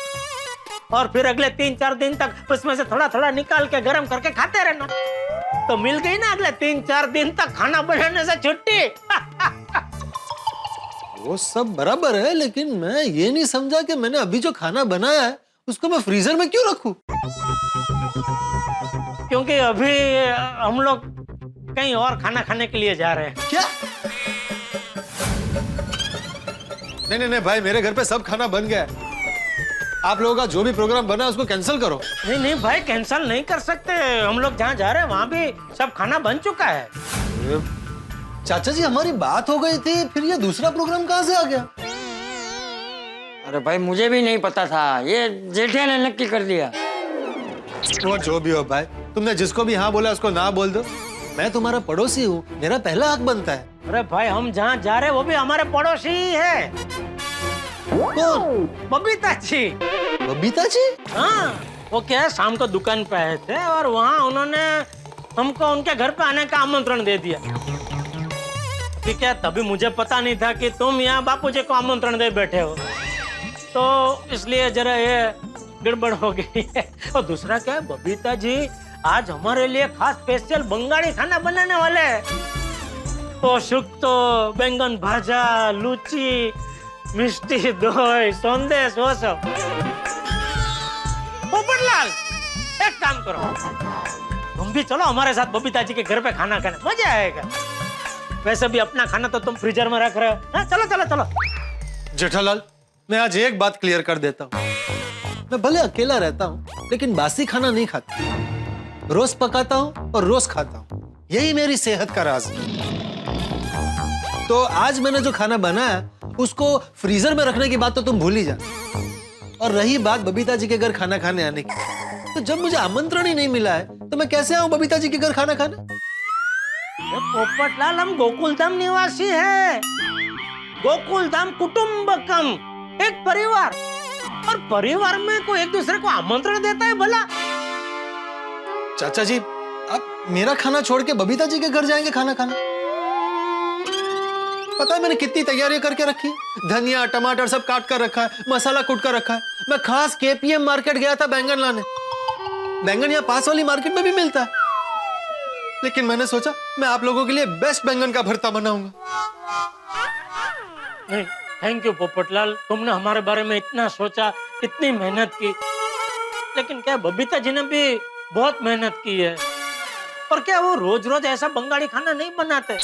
और फिर अगले 3-4 दिन तक उसमें से थोड़ा थोड़ा निकाल के गर्म करके खाते रहना। तो मिल गई ना अगले 3-4 दिन तक खाना बनाने से छुट्टी। वो सब बराबर है, लेकिन मैं ये नहीं समझा कि मैंने अभी जो खाना बनाया है उसको मैं फ्रीजर में क्यों रखूं? क्योंकि अभी हम लोग कहीं और खाना खाने के लिए जा रहे हैं। क्या? नहीं भाई, मेरे घर पे सब खाना बन गया है। आप लोगों का जो भी प्रोग्राम बना है उसको कैंसिल करो। नहीं भाई, कैंसिल नहीं कर सकते। हम लोग जहाँ जा रहे हैं वहाँ भी सब खाना बन चुका है। चाचा जी, हमारी बात हो गई थी, फिर ये दूसरा प्रोग्राम कहाँ से आ गया? अरे भाई मुझे भी नहीं पता था, ये जेठिया ने नक्की कर दिया। वो जो भी हो भाई, तुमने जिसको भी हाँ बोला उसको ना बोल दो। मैं तुम्हारा पड़ोसी हूँ, मेरा पहला हक बनता है। अरे भाई, हम जहाँ जा रहे हैं वो भी हमारे पड़ोसी ही है। कौन? बबीता जी। बबीता जी? हाँ, वो क्या है, शाम को दुकान पे आए थे और वहाँ उन्होंने हमको उनके घर पे आने का आमंत्रण दे दिया। ठीक है, तभी मुझे पता नहीं था कि तुम यहाँ बापूजी को आमंत्रण दे बैठे हो, तो इसलिए जरा ये गड़बड़ हो गई है। और दूसरा क्या है, बबीता जी आज हमारे लिए खास स्पेशल बंगाली खाना बनाने वाले हैं। तो शुक्तो, बैंगन भाजा, लूची, मिष्टी दोई, संदेश, वो सब। पोपटलाल, एक काम करो, तुम भी चलो हमारे साथ बबीता जी के घर पे खाना खाने, मजा आएगा। वैसे भी अपना खाना तो तुम फ्रीजर में रख रहे हो। हाँ, चलो चलो चलो। जेठालाल, मैं आज एक बात क्लियर कर देता हूँ। मैं भले अकेला रहता हूँ, लेकिन बासी खाना नहीं खाता। रोज पकाता हूँ और रोज खाता हूँ, यही मेरी सेहत का राज है। तो आज मैंने जो खाना बनाया उसको फ्रीजर में रखने की बात तो तुम भूल ही जा। और रही बात बबीता जी के घर खाना खाने आने की, तो जब मुझे आमंत्रण ही नहीं मिला है तो मैं कैसे आऊं बबीता जी के घर खाना खाने? पोपटलाल, हम गोकुलधाम निवासी है। गोकुलधाम कुटुंबकम, एक परिवार, और परिवार में कोई एक दूसरे को आमंत्रण देता है भला? चाचा जी, आप मेरा खाना छोड़ के बबीता जी के घर जाएंगे खाना खाना? पता है मैंने कितनी तैयारी करके रखी है? धनिया टमाटर सब काट कर रखा है, मसाला कूट कर रखा है। मैं खास केपीएम मार्केट गया था बैंगन लाने। बैंगन यहाँ पास वाली मार्केट में भी मिलता है, लेकिन मैंने सोचा मैं आप लोगों के लिए बेस्ट बैंगन का भरता बनाऊंगा। नहीं, थैंक यू पोपटलाल, तुमने हमारे बारे में इतना सोचा, इतनी मेहनत की। लेकिन क्या बबीता जी ने भी बहुत मेहनत की है, और क्या वो रोज रोज ऐसा बंगाली खाना नहीं बनाते।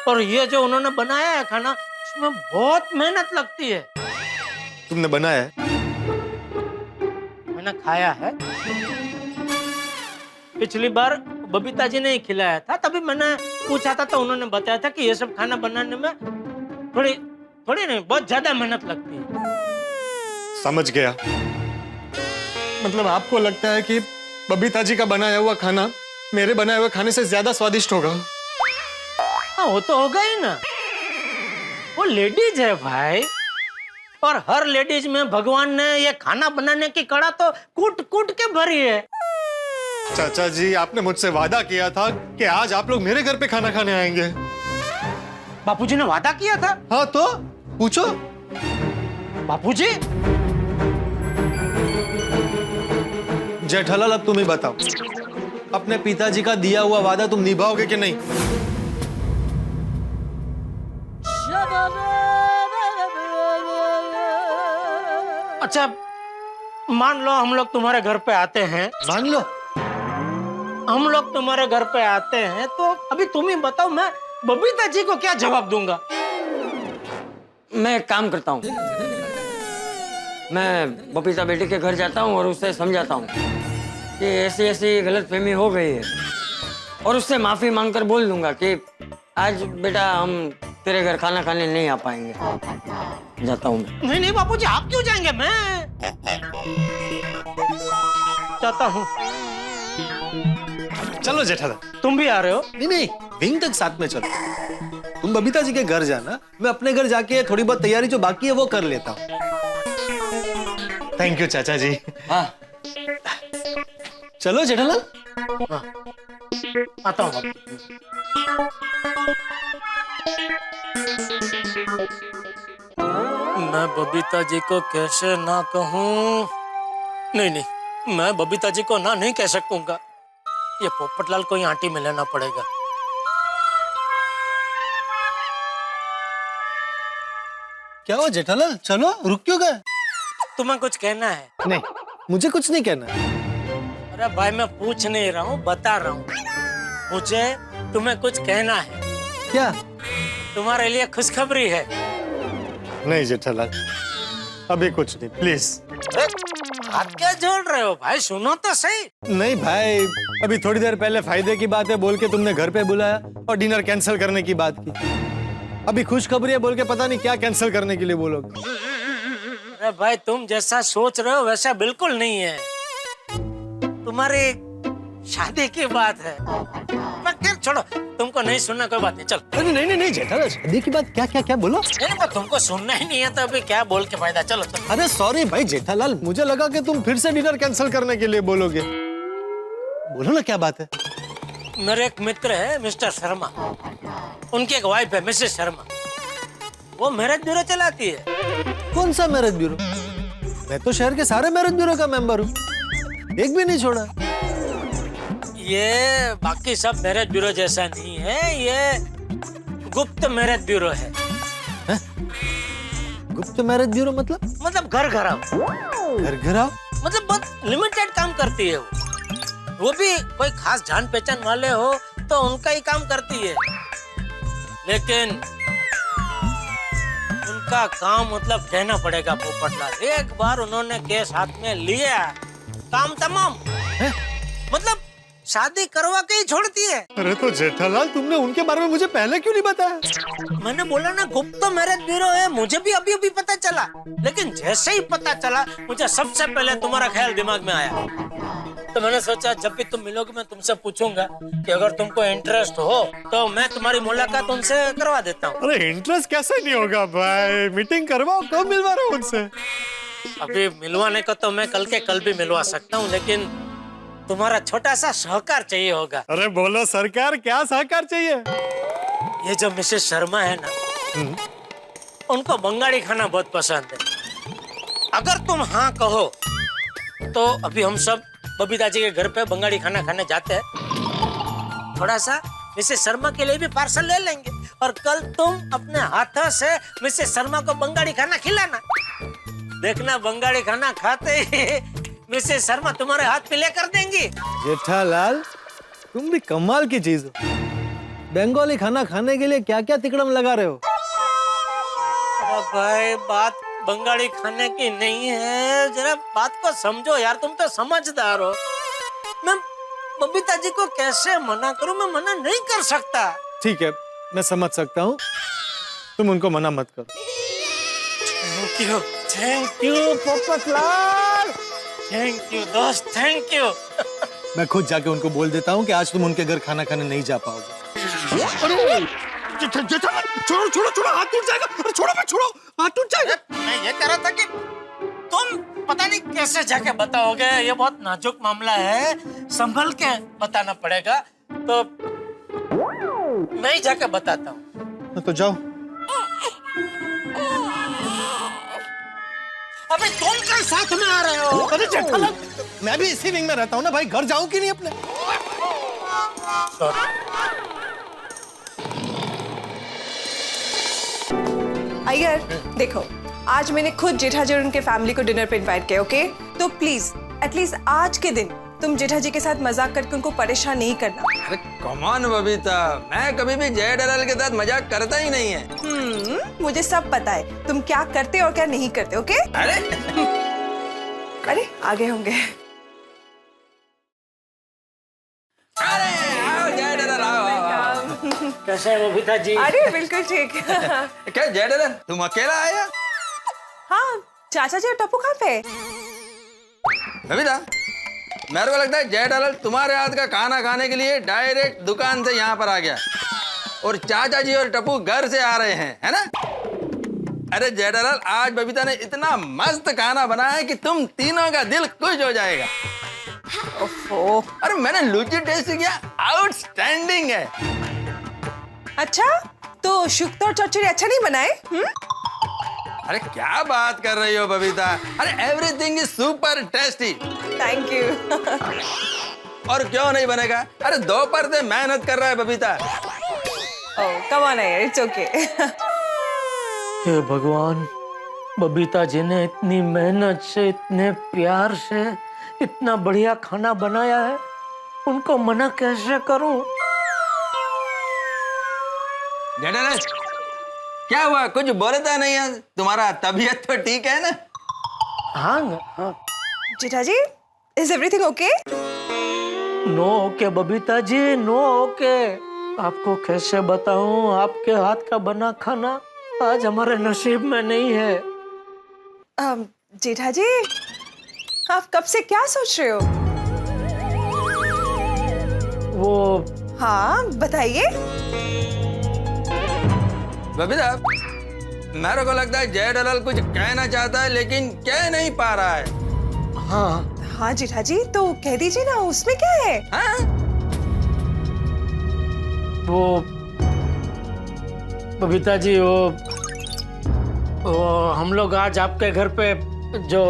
और ये जो उन्होंने बनाया है खाना, उसमें बहुत मेहनत लगती है। तुमने बनाया है? मैंने खाया है। पिछली बार बबीता जी ने ही खिलाया था, तभी मैंने पूछा था तो उन्होंने बताया था कि ये सब खाना बनाने में थोड़ी नहीं, बहुत ज्यादा मेहनत लगती है। समझ गया। मतलब आपको लगता है कि बबीता जी का बनाया हुआ खाना मेरे बनाए हुए खाने से ज्यादा स्वादिष्ट होगा। हाँ वो तो होगा ही ना, वो लेडीज है भाई, और हर लेडीज में भगवान ने ये खाना बनाने की कला तो कूट कूट के भरी है। चाचा जी, आपने मुझसे वादा किया था कि आज आप लोग मेरे घर पे खाना खाने आएंगे। बापूजी ने वादा किया था? हाँ तो पूछो। बापूजी? जेठालाल, अब तुम ही बताओ, अपने पिताजी का दिया हुआ वादा तुम निभाओगे कि नहीं? अच्छा मान लो हम लोग तुम्हारे घर पे आते हैं, मान लो हम लोग तुम्हारे घर पे आते हैं, तो अभी तुम ही बताओ मैं बबीता जी को क्या जवाब दूंगा? मैं एक काम करता हूँ, मैं बबीता बेटी के घर जाता हूँ और उससे समझाता हूँ कि ऐसी ऐसी गलतफहमी हो गई है, और उससे माफी मांगकर बोल दूंगा कि आज बेटा हम तेरे घर खाना खाने नहीं आ पाएंगे। जाता हूँ मैं। नहीं नहीं बापूजी, आप क्यों जाएंगे? मैं जाता हूँ। चलो जेठालाल। तुम भी आ रहे हो? नहीं नहीं, विंग तक साथ में चलो। तुम बबीता जी के घर जाना, मैं अपने घर जाके थोड़ी बहुत तैयारी जो बाकी है वो कर लेता हूँ। थैंक यू चाचा जी। हाँ चलो जेठालाल। हाँ। आता हूँ। मैं बबीता जी को कैसे ना कहूँ? नहीं नहीं, मैं बबीता जी को ना नहीं कह सकूंगा, ये पोपटलाल को ही आंटी में लेना पड़ेगा। क्या हुआ जेठालाल, चलो, रुक क्यों गए? तुम्हें कुछ कहना है? नहीं, मुझे कुछ नहीं कहना। अरे भाई मैं पूछ नहीं रहा हूँ, बता रहा हूँ, मुझे तुम्हें कुछ कहना है। क्या? तुम्हारे लिए खुशखबरी है। नहीं जेठालाल, अभी कुछ नहीं, प्लीज। हाथ क्या जोड़ रहे हो भाई, सुनो तो सही। नहीं भाई, अभी थोड़ी देर पहले फायदे की बात है बोल के तुमने घर पे बुलाया और डिनर कैंसिल करने की बात की। अभी खुशखबरी है बोल के पता नहीं क्या कैंसिल करने के लिए बोलोगे। अरे भाई तुम जैसा सोच रहे हो वैसा बिल्कुल नहीं है, तुम्हारी शादी की बात है। छोड़ो, तुमको नहीं सुनना कोई बात नहीं, चल। अरे नहीं नहीं नहीं जेठालाल, शादी की बात क्या क्या क्या बोलो? नहीं तुमको सुनना ही नहीं है तो अभी क्या बोल के फायदा, चलो चलो। अरे सॉरी भाई जेठालाल, मुझे लगा कि तुम फिर से डिनर कैंसिल करने के लिए बोलोगे। बोलो ना क्या बात है। मेरे एक मित्र है मिस्टर शर्मा, उनकी एक वाइफ है मिसेस शर्मा, वो मैरिज ब्यूरो चलाती है। कौन सा मैरिज ब्यूरो? मैं तो शहर के सारे मैरिज ब्यूरो का मेंबर हूँ, एक भी नहीं छोड़ा। ये बाकी सब मैरिज ब्यूरो जैसा नहीं है, ये गुप्त मैरिज ब्यूरो है। गुप्त मैरिज ब्यूरो मतलब घर घराव। घर घराव मतलब बहुत लिमिटेड काम करती है वो भी कोई खास जान पहचान वाले हो तो उनका ही काम करती है, लेकिन उनका काम मतलब कहना पड़ेगा पोपटलाल, एक बार उन्होंने केस हाथ में लिया काम तमाम। मतलब शादी करवा के ही छोड़ती है। अरे तो जेठालाल, तुमने उनके बारे में मुझे पहले क्यों नहीं बताया? मैंने बोला ना गुप्त मैरिज ब्यूरो है, मुझे भी अभी अभी पता चला, लेकिन जैसे ही पता चला मुझे सबसे पहले तुम्हारा ख्याल दिमाग में आया, तो मैंने सोचा जब भी तुम मिलोगे मैं तुमसे पूछूंगा कि अगर तुमको इंटरेस्ट हो तो मैं तुम्हारी मुलाकात उनसे करवा देता हूँ। अरे इंटरेस्ट कैसे नहीं होगा भाई, मीटिंग करवाओ, कब मिलवा रहे हो उनसे? अभी मिलवाने को तो मैं कल के कल भी मिलवा सकता हूँ, लेकिन तुम्हारा छोटा सा सहकार चाहिए होगा। अरे बोलो सरकार, क्या सहकार चाहिए? ये जो मिसेस शर्मा है ना, उनको बंगाली खाना बहुत पसंद है। अगर तुम हाँ कहो तो अभी हम सब बबीता जी के घर पे बंगाली खाना खाने जाते हैं, थोड़ा सा मिसेस शर्मा के लिए भी पार्सल ले लेंगे और कल तुम अपने हाथों से मिसेस शर्मा को बंगाली खाना खिलाना। देखना बंगाली खाना खाते ही मिसेस शर्मा तुम्हारे हाथ पे लेकर देंगी। जेठालाल, तुम भी कमाल की चीज हो, बंगाली खाना खाने के लिए क्या क्या तिकड़म लगा रहे हो? अरे भाई बात बंगाली खाने की नहीं है, जरा बात को समझो यार, तुम तो समझदार हो। मैं बबीता जी को कैसे मना करूं, मैं मना नहीं कर सकता। ठीक है, मैं समझ सकता हूँ, तुम उनको मना मत करो। Thank you Popatlal, thank you दोस्त, थैंक यू। मैं खुद जाके उनको बोल देता हूँ कि आज तुम उनके घर खाना खाने नहीं जा पाओगे। छोड़ो छोड़ो छोड़ो, हाथ टूट जाएगा। अरे छोड़ो मत, छोड़ो, हाथ टूट जाएगा। मैं ये कह रहा था कि तुम पता नहीं कैसे जाके बताओगे, ये बहुत नाजुक मामला है, संभल के बताना पड़ेगा। तो मैं ही जाके बताता हूँ। तो जाओ। अबे तुम कल साथ में आ रहे हो? अरे जेठालाल, मैं भी इसी विंग में रहता हूँ ना भाई, घर जाऊं कि नहीं अपने? अय्यर देखो, आज मैंने खुद जेठाजी और उनके फैमिली को डिनर पे इनवाइट किया, ओके? तो प्लीज एटलीस्ट आज के दिन तुम जेठाजी के साथ मजाक करके उनको परेशान नहीं करना। अरे कम ऑन बबीता, मैं कभी भी जेठालाल के साथ मजाक करता ही नहीं है। मुझे सब पता है तुम क्या करते और क्या नहीं करते, ओके? अरे आगे होंगे। अरे आओ जेठालाल, आओ। कैसे है बबीता जी? अरे बिल्कुल ठीक। क्या जेठालाल, तुम अकेला आया? हाँ, चाचा जी और टप्पू कहाँ पे? बबीता, मेरे को लगता है जेठालाल तुम्हारे हाथ का खाना खाने के लिए डायरेक्ट दुकान से यहाँ पर आ गया और चाचा जी और टप्पू घर से आ रहे हैं, है ना? अरे जेठालाल, आज बबीता ने इतना मस्त खाना बनाया है कि तुम तीनों का दिल खुश हो जाएगा। ओफो। अरे मैंने लुची टेस्ट किया, आउटस्टैंडिंग है। अच्छा, तो शुक्तो और चौचरी अच्छा नहीं बनाए? अरे क्या बात कर रही हो बबीता? अरे everything is super tasty. Thank you. और क्यों नहीं बनेगा? अरे दोपहर से मेहनत कर रहा है बबीता। ओह कम ऑन यार, इट्स ओके। हे भगवान, बबीता जी ने इतनी मेहनत से, इतने प्यार से इतना बढ़िया खाना बनाया है, उनको मना कैसे करूं? जेठालाल, क्या हुआ? कुछ बोलता नहीं है? तुम्हारा तबीयत तो ठीक है ना? हाँ। Jethaji, is everything okay? No okay Babita ji, no okay. आपको कैसे बताऊं, आपके हाथ का बना खाना आज हमारे नसीब में नहीं है। जेठाजी, आप कब से क्या सोच रहे हो? वो हाँ बताइए। बबीता, मेरे को लगता है जेठालाल कुछ कहना चाहता है लेकिन कह नहीं पा रहा है। हाँ जेठाजी, तो कह दीजिए ना, उसमें क्या है? हाँ? वो बबीता जी, वो हम लोग आज आपके घर पे जो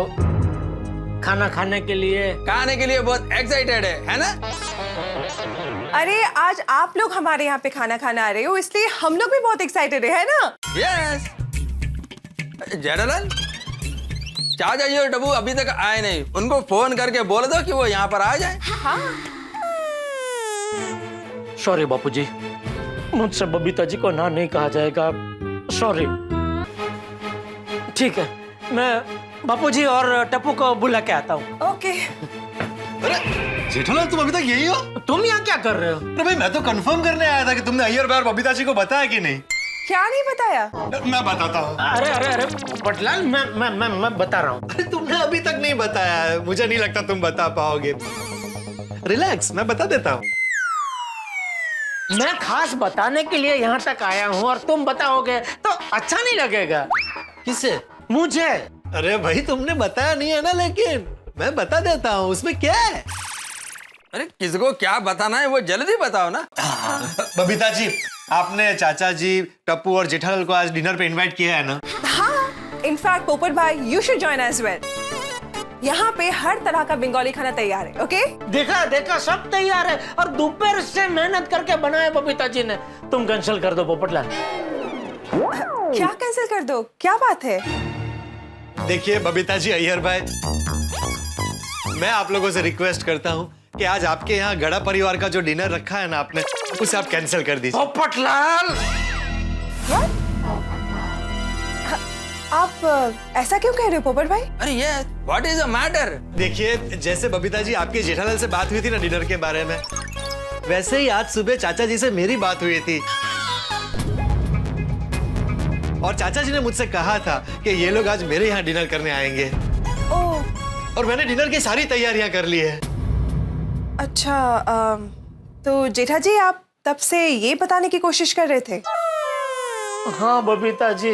खाना खाने के लिए बहुत एक्साइटेड है ना? अरे आज आप लोग हमारे यहाँ पे खाना खाना आ रहे हो, इसलिए हम लोग भी बहुत एक्साइटेड है ना? यस। जेठालाल, चाचा जी और टप्पू अभी तक आए नहीं, उनको फोन करके बोल दो कि वो यहाँ पर आ जाए। हाँ। सॉरी बापूजी, मुझसे बबीता जी को ना नहीं कहा जाएगा, सॉरी। ठीक है, मैं बापूजी और टप्पू को बुला के आता हूँ। ओके। जेठालाल, तुम अभी तक यही हो? तुम यहाँ क्या कर रहे हो? अरे भाई, मैं तो कंफर्म करने आया था कि तुमने अय्यर भाई और बबीता जी को बताया कि नहीं। क्या नहीं बताया? मैं बताता हूँ। अरे पटलाल, मैं बता रहा हूँ। अरे तुमने अभी तक नहीं बताया है, मुझे नहीं लगता तुम बता पाओगे। रिलैक्स, मैं बता देता हूँ। मैं खास बताने के लिए यहाँ तक आया हूँ और तुम बताओगे तो अच्छा नहीं लगेगा। किसे? मुझे। अरे भाई, तुमने बताया नहीं है ना, लेकिन मैं बता देता हूँ, उसमें क्या है? अरे किसको क्या बताना है वो जल्दी बताओ ना। बबीता जी, आपने चाचा जी, टप्पू और जेठालाल को आज डिनर पे इनवाइट किया है ना? हाँ, इनफैक्ट पोपट भाई, you should join as well. यहाँ पे हर तरह का बंगाली खाना तैयार है, ओके? देखा सब तैयार है और दोपहर से मेहनत करके बनाया बबीता जी ने। तुम कैंसिल कर दो पोपटलाल। क्या कैंसिल कर दो? क्या बात है? देखिए बबीता जी, अय्यर भाई, मैं आप लोगों से रिक्वेस्ट करता हूँ कि आज आपके यहाँ गड़ा परिवार का जो डिनर रखा है ना आपने, उसे आप कैंसिल कर दीजिए। पोपटलाल, आप ऐसा क्यों कह रहे हो पोपट भाई? अरे ये व्हाट इज द मैटर? देखिए, जैसे बबीता जी आपके जेठालाल से बात हुई थी ना डिनर के बारे में, वैसे ही आज सुबह चाचा जी से मेरी बात हुई थी और चाचा जी ने मुझसे कहा था कि ये लोग आज मेरे यहाँ डिनर करने आएंगे। ओह, और मैंने डिनर की सारी तैयारियां कर ली है। अच्छा तो जेठा जी आप तब से ये बताने की कोशिश कर रहे थे? हाँ बबीता जी,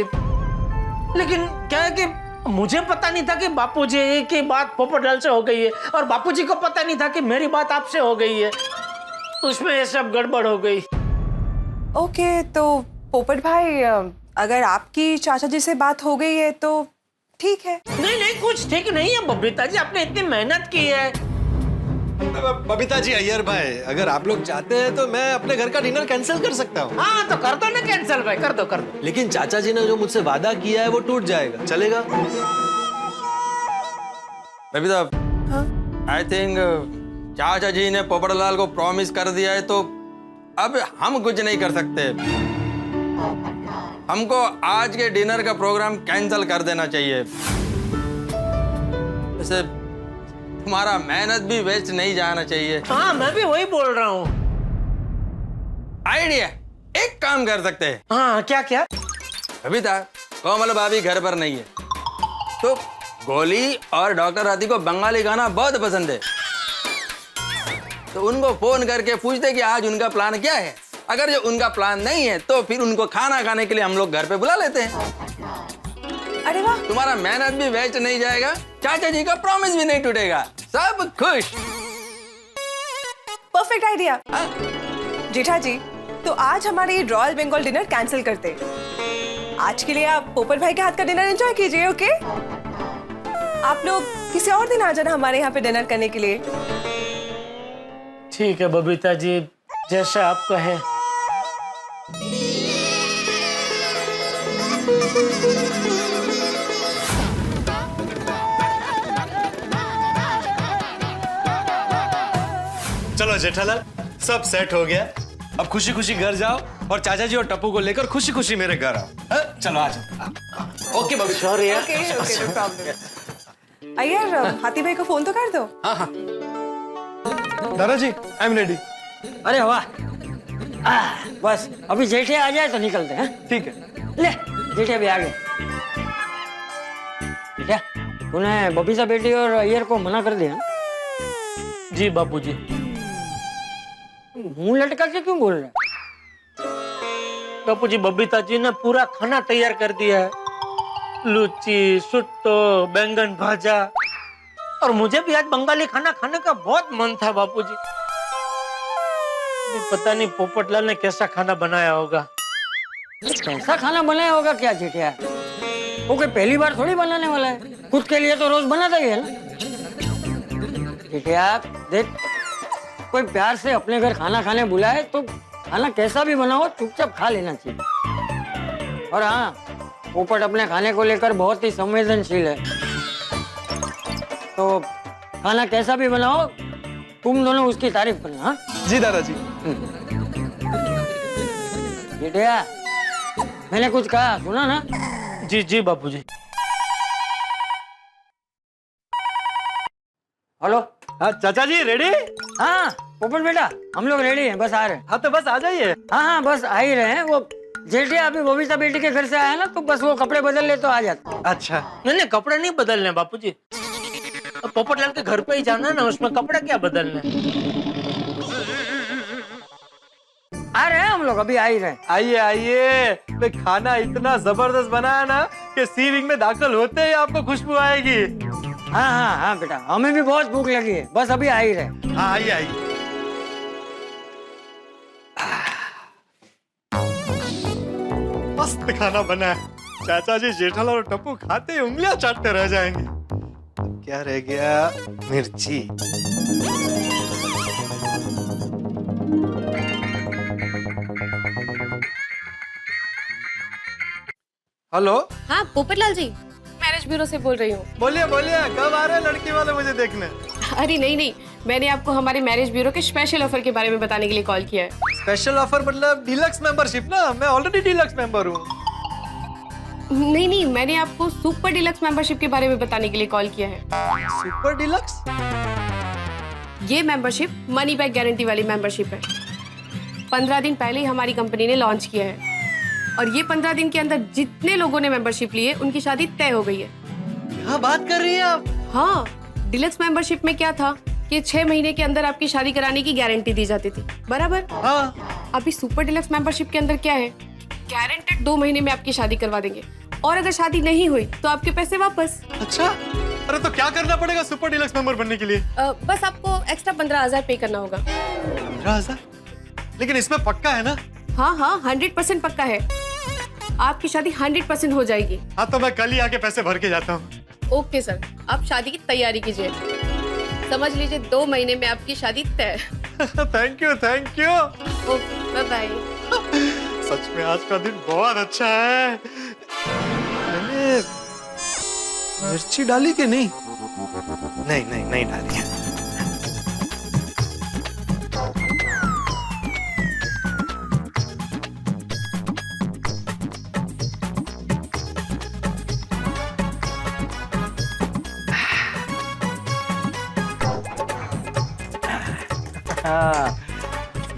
लेकिन क्या है कि मुझे पता नहीं था कि बापूजी की बात पोपटलाल से हो गई है और बापूजी को पता नहीं था कि मेरी बात आपसे हो गई है। उसमें ये सब गड़बड़ हो गई। ओके, तो पोपट भाई अगर आपकी चाचा जी से बात हो गई है तो ठीक है। नहीं नहीं, कुछ ठीक नहीं है बबीता जी, आपने इतनी मेहनत की है। बबीता जी, अय्यर भाई, अगर आप लोग चाहते हैं तो मैं अपने घर का डिनर कैंसिल कर सकता हूँ। हाँ तो कर दो ना कैंसिल भाई, कर दो। लेकिन चाचा जी ने जो मुझसे वादा किया है वो टूट जाएगा, चलेगा? बबीता, आई थिंक चाचा जी ने पोपटलाल को प्रॉमिस कर दिया है, तो अब हम कुछ नहीं कर सकते। हमको आज के डिनर का प्रोग्राम कैंसिल कर देना चाहिए। वैसे तुम्हारा मेहनत भी वेस्ट नहीं जाना चाहिए। हाँ मैं भी वही बोल रहा हूँ। आइडिया, एक काम कर सकते हैं। हाँ क्या क्या? बबीता, कोमल भाभी घर पर नहीं है, तो गोली और डॉक्टर राती को बंगाली गाना बहुत पसंद है, तो उनको फोन करके पूछते कि आज उनका प्लान क्या है। अगर जो उनका प्लान नहीं है तो फिर उनको खाना खाने के लिए हम लोग घर पे बुला लेते हैं। अरे वाह, तुम्हारा मेहनत भी वेस्ट नहीं जाएगा, चाचा जी का प्रॉमिस भी नहीं टूटेगा, सब खुश। Perfect idea. जेठा जी, तो आज हमारे रॉयल बंगाल डिनर कैंसिल करते हैं। आज के लिए आप पोपट भाई के हाथ का डिनर एंजॉय कीजिए। ओके, आप लोग किसी और दिन आ जाना हमारे यहाँ पे डिनर करने के लिए। ठीक है बबीता जी, जैसा आप कहें। चलो जेठालाल, सब सेट हो गया। अब खुशी खुशी घर जाओ और चाचा जी और टप्पू को लेकर खुशी खुशी मेरे घर आओ। चलो आ जाओ। ओके बबी, सॉरी यार। Okay, no problem. अय्यर, हाथी भाई को फोन तो कर दो। दादाजी, आई एम रेडी। अरे वाह, बस अभी जेठे आ जाए तो निकलते हैं। ठीक है। ले, जेठे भी आ गए। क्या तूने बबीता बेटी और अय्यर को मना कर दिया? जी बापूजी। मुंह लटका के क्यों बोल रहा है? बापूजी, बबीता जी ने पूरा खाना तैयार कर दिया है, लुच्ची, सुट्टो, बैंगन भाजा, और मुझे भी आज बंगाली खाना खाने का बहुत मन था बापूजी। पता नहीं पोपटलाल ने कैसा खाना बनाया होगा। कैसा खाना बनाया होगा क्या जेठिया? वो कोई पहली बार थोड़ी बनाने वाला है, खुद के लिए तो रोज बनाता ही है ना। जेठिया देख, कोई प्यार से अपने घर खाना खाने बुलाए तो खाना कैसा भी बना हो चुपचाप खा लेना चाहिए। और हाँ, पोपट अपने खाने को लेकर बहुत ही संवेदनशील है, तो खाना कैसा भी बनाओ तुम दोनों उसकी तारीफ करना। हाँ जी दादाजी। जेठिया, मैंने कुछ कहा सुना ना? जी जी बापूजी। हेलो। हाँ चाचा जी, रेडी? हाँ पोपट बेटा, हम लोग रेडी हैं, बस आ रहे हैं। हाँ तो बस आ जाइए। हाँ बस आ ही रहे हैं। वो जेठिया अभी बबीता बेटी के घर से आया ना, तो बस वो कपड़े बदल ले तो आ जाता। अच्छा। नहीं, कपड़े नहीं बदलने बापूजी, पोपटलाल के घर पे ही जाना है ना, उसमें कपड़ा क्या बदलने। आ रहे हैं हम लोग, अभी आ ही रहे हैं। आइए आइए, तो खाना इतना जबरदस्त बना है ना कि सी विंग में दाखिल होते ही आपको खुशबू आएगी। हाँ हाँ हाँ बेटा, हमें भी बहुत भूख लगी है, बस अभी आ ही रहे। हाँ आइए आइए। मस्त खाना बना है। चाचा जी, जेठालाल और टप्पू खाते ही उंगलियां चाटते रह जाएंगे। क्या रह गया? मिर्ची। हेलो। हाँ पोपटलाल जी, मैरिज ब्यूरो से बोल रही हूँ। बोलिए बोलिए, कब आ रहे हैं लड़की वाले मुझे देखने? अरे नहीं, मैंने आपको हमारे मैरिज ब्यूरो के स्पेशल ऑफर के बारे में बताने के लिए कॉल किया है। स्पेशल ऑफर मतलब डीलक्स मेंबरशिप ना? मैं ऑलरेडी डीलक्स मेंबर हूँ। नहीं, मैंने आपको सुपर डीलक्स मेंबरशिप के बारे में बताने के लिए कॉल किया है। Super deluxe? ये मेंबरशिप मनी बैक गारंटी वाली मेंबरशिप है। 15 दिन पहले ही हमारी कंपनी ने लॉन्च किया है, और ये 15 दिन के अंदर जितने लोगों ने मेंबरशिप ली है उनकी शादी तय हो गई है। क्या बात कर रही हैं आप? हाँ, डीलक्स मेंबरशिप में क्या था कि 6 महीने के अंदर आपकी शादी कराने की गारंटी दी जाती थी, बराबर? हाँ। अभी सुपर डिलक्स मेंबरशिप के अंदर क्या है? गारंटेड 2 महीने में आपकी शादी करवा देंगे, और अगर शादी नहीं हुई तो आपके पैसे वापस। अच्छा, अरे तो क्या करना पड़ेगा सुपर डिलक्स मेंबर बनने के लिए? बस आपको एक्स्ट्रा 15,000 पे करना होगा। 15,000? लेकिन इसमें पक्का है ना? हाँ हाँ, 100% पक्का है। आपकी शादी 100% हो जाएगी। हाँ तो मैं कल ही आके पैसे भर के जाता हूँ। ओके सर, आप शादी की तैयारी कीजिए। समझ लीजिए 2 महीने में आपकी शादी तय। Thank you, thank you. Okay, bye bye. सच में आज का दिन बहुत अच्छा है। मैंने मिर्ची डाली कि नहीं? नहीं नहीं नहीं डाली है।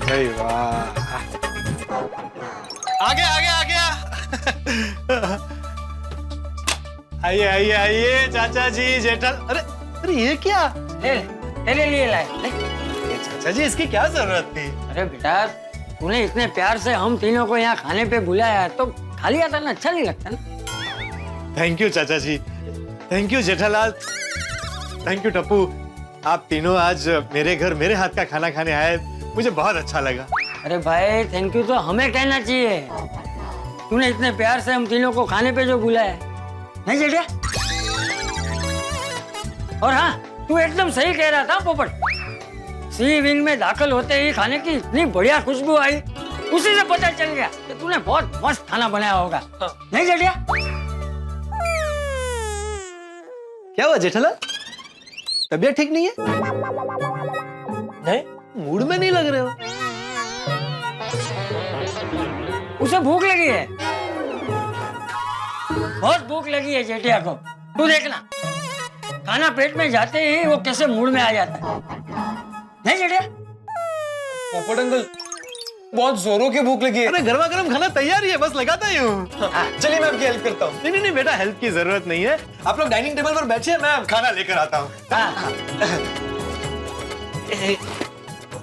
भाई वाह, आ गया आ गया आ गया। आइए आइए आइए चाचा जी, जेठा। अरे अरे ये क्या? तेरे लिए लाए। चाचा जी इसकी क्या जरूरत थी? अरे बेटा, तूने इतने प्यार से हम तीनों को यहाँ खाने पे बुलाया तो खाली आता ना अच्छा नहीं लगता ना। थैंक यू चाचा जी, thank you Jethalal, thank you Tapu. आप तीनों आज मेरे घर मेरे हाथ का खाना खाने आए, मुझे बहुत अच्छा लगा। अरे भाई थैंक यू तो हमें कहना चाहिए, तूने इतने प्यार से हम तीनों को खाने पे जो बुलाया, नहीं जेठा? और हाँ, तू एकदम सही कह रहा था पोपट। सी विंग में दाखिल होते ही खाने की इतनी बढ़िया खुशबू आई, उसी से पता चल गया कि तूने बहुत मस्त खाना बनाया होगा। नहीं जेठा? क्या हुआ जेठालाल, तबीयत ठीक नहीं है? नहीं, मूड में नहीं लग रहे हो? उसे भूख लगी है, बहुत भूख लगी है जेठिया को। तू देखना, खाना पेट में जाते ही वो कैसे मूड में आ जाता है। नहीं जेठिया? पोपट अंकल, बहुत जोरों की भूख लगी है। अरे गर्मा गर्म खाना तैयार ही है, बस लगाता ही हूँ। चलिए मैं आपकी हेल्प करता हूँ। नहीं नहीं नहीं बेटा, हेल्प की जरूरत नहीं है, आप लोग डाइनिंग टेबल पर बैठिए, मैं खाना लेकर आता हूँ।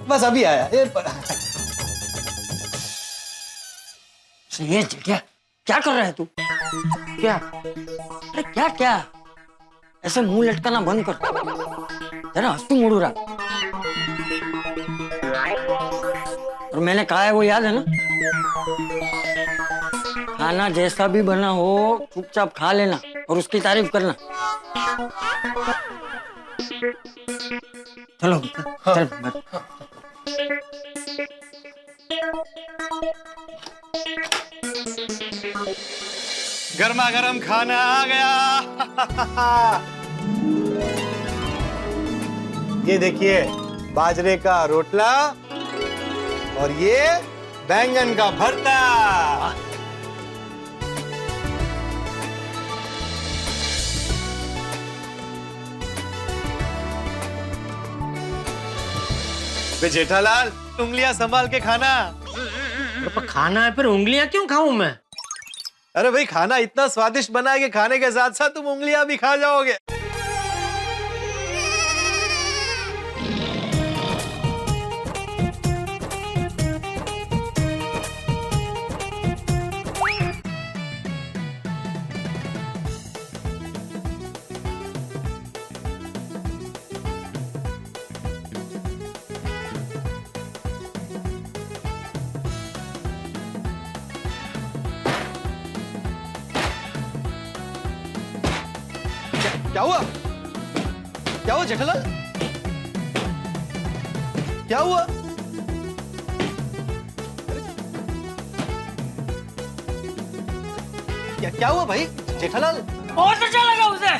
बस अभी आया। ये जेठिया क्या कर रहा है तू? क्या? अरे क्या क्या, ऐसे मुंह लटकाना बंद कर, जरा हंसू मुड़ रहा। और मैंने कहा है वो याद है ना, खाना जैसा भी बना हो चुपचाप खा लेना और उसकी तारीफ करना। चलो चल बैठ। गर्मा गर्म खाना आ गया। ये देखिए, बाजरे का रोटला और ये बैंगन का भरता। बे जेठालाल, उंगलियां संभाल के खाना। खाना है, फिर उंगलियां क्यों खाऊं मैं? अरे भाई, खाना इतना स्वादिष्ट बना है कि खाने के साथ साथ तुम उंगलियां भी खा जाओगे। क्या हुआ? क्या हुआ जेठालाल? क्या हुआ? क्या हुआ भाई जेठालाल? बहुत अच्छा लगा उसे,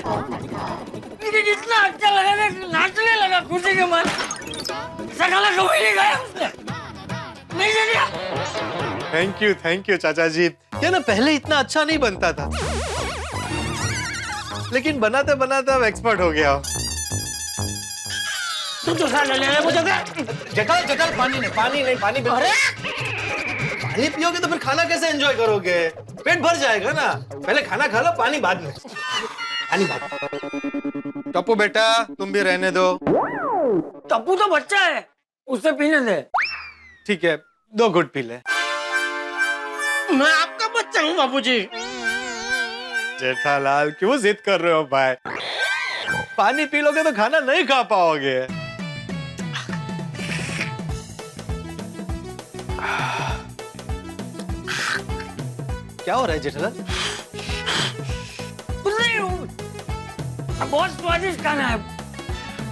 मुझे जितना अच्छा लगा ना, नाचने लगा खुशी के मन। ऐसा खाना कभी नहीं खाया उसने। नहीं जेठिया? थैंक यू चाचा जी। क्या ना, पहले इतना अच्छा नहीं बनता था, लेकिन बनाते बनाते अब एक्सपर्ट हो गया। तू तो खा ले मुझे। जेठालाल पानी नहीं, पानी। अरे पानी पियोगे तो फिर खाना कैसे एंजॉय करोगे? पेट भर जाएगा ना। पहले खाना खा लो, पानी बाद में। पानी बाद में। टप्पू बेटा, तुम भी रहने दो। टप्पू तो बच्चा है, उसे पीने दे। ठीक है, 2 घुट पी ले। मैं आपका बच्चा हूँ बाबूजी। जेठालाल क्यों जिद कर रहे हो भाई? पानी पी लोगे तो खाना नहीं खा पाओगे। क्या हो रहा है जेठालाल? कुछ नहीं, बहुत स्वादिष्ट खाना है।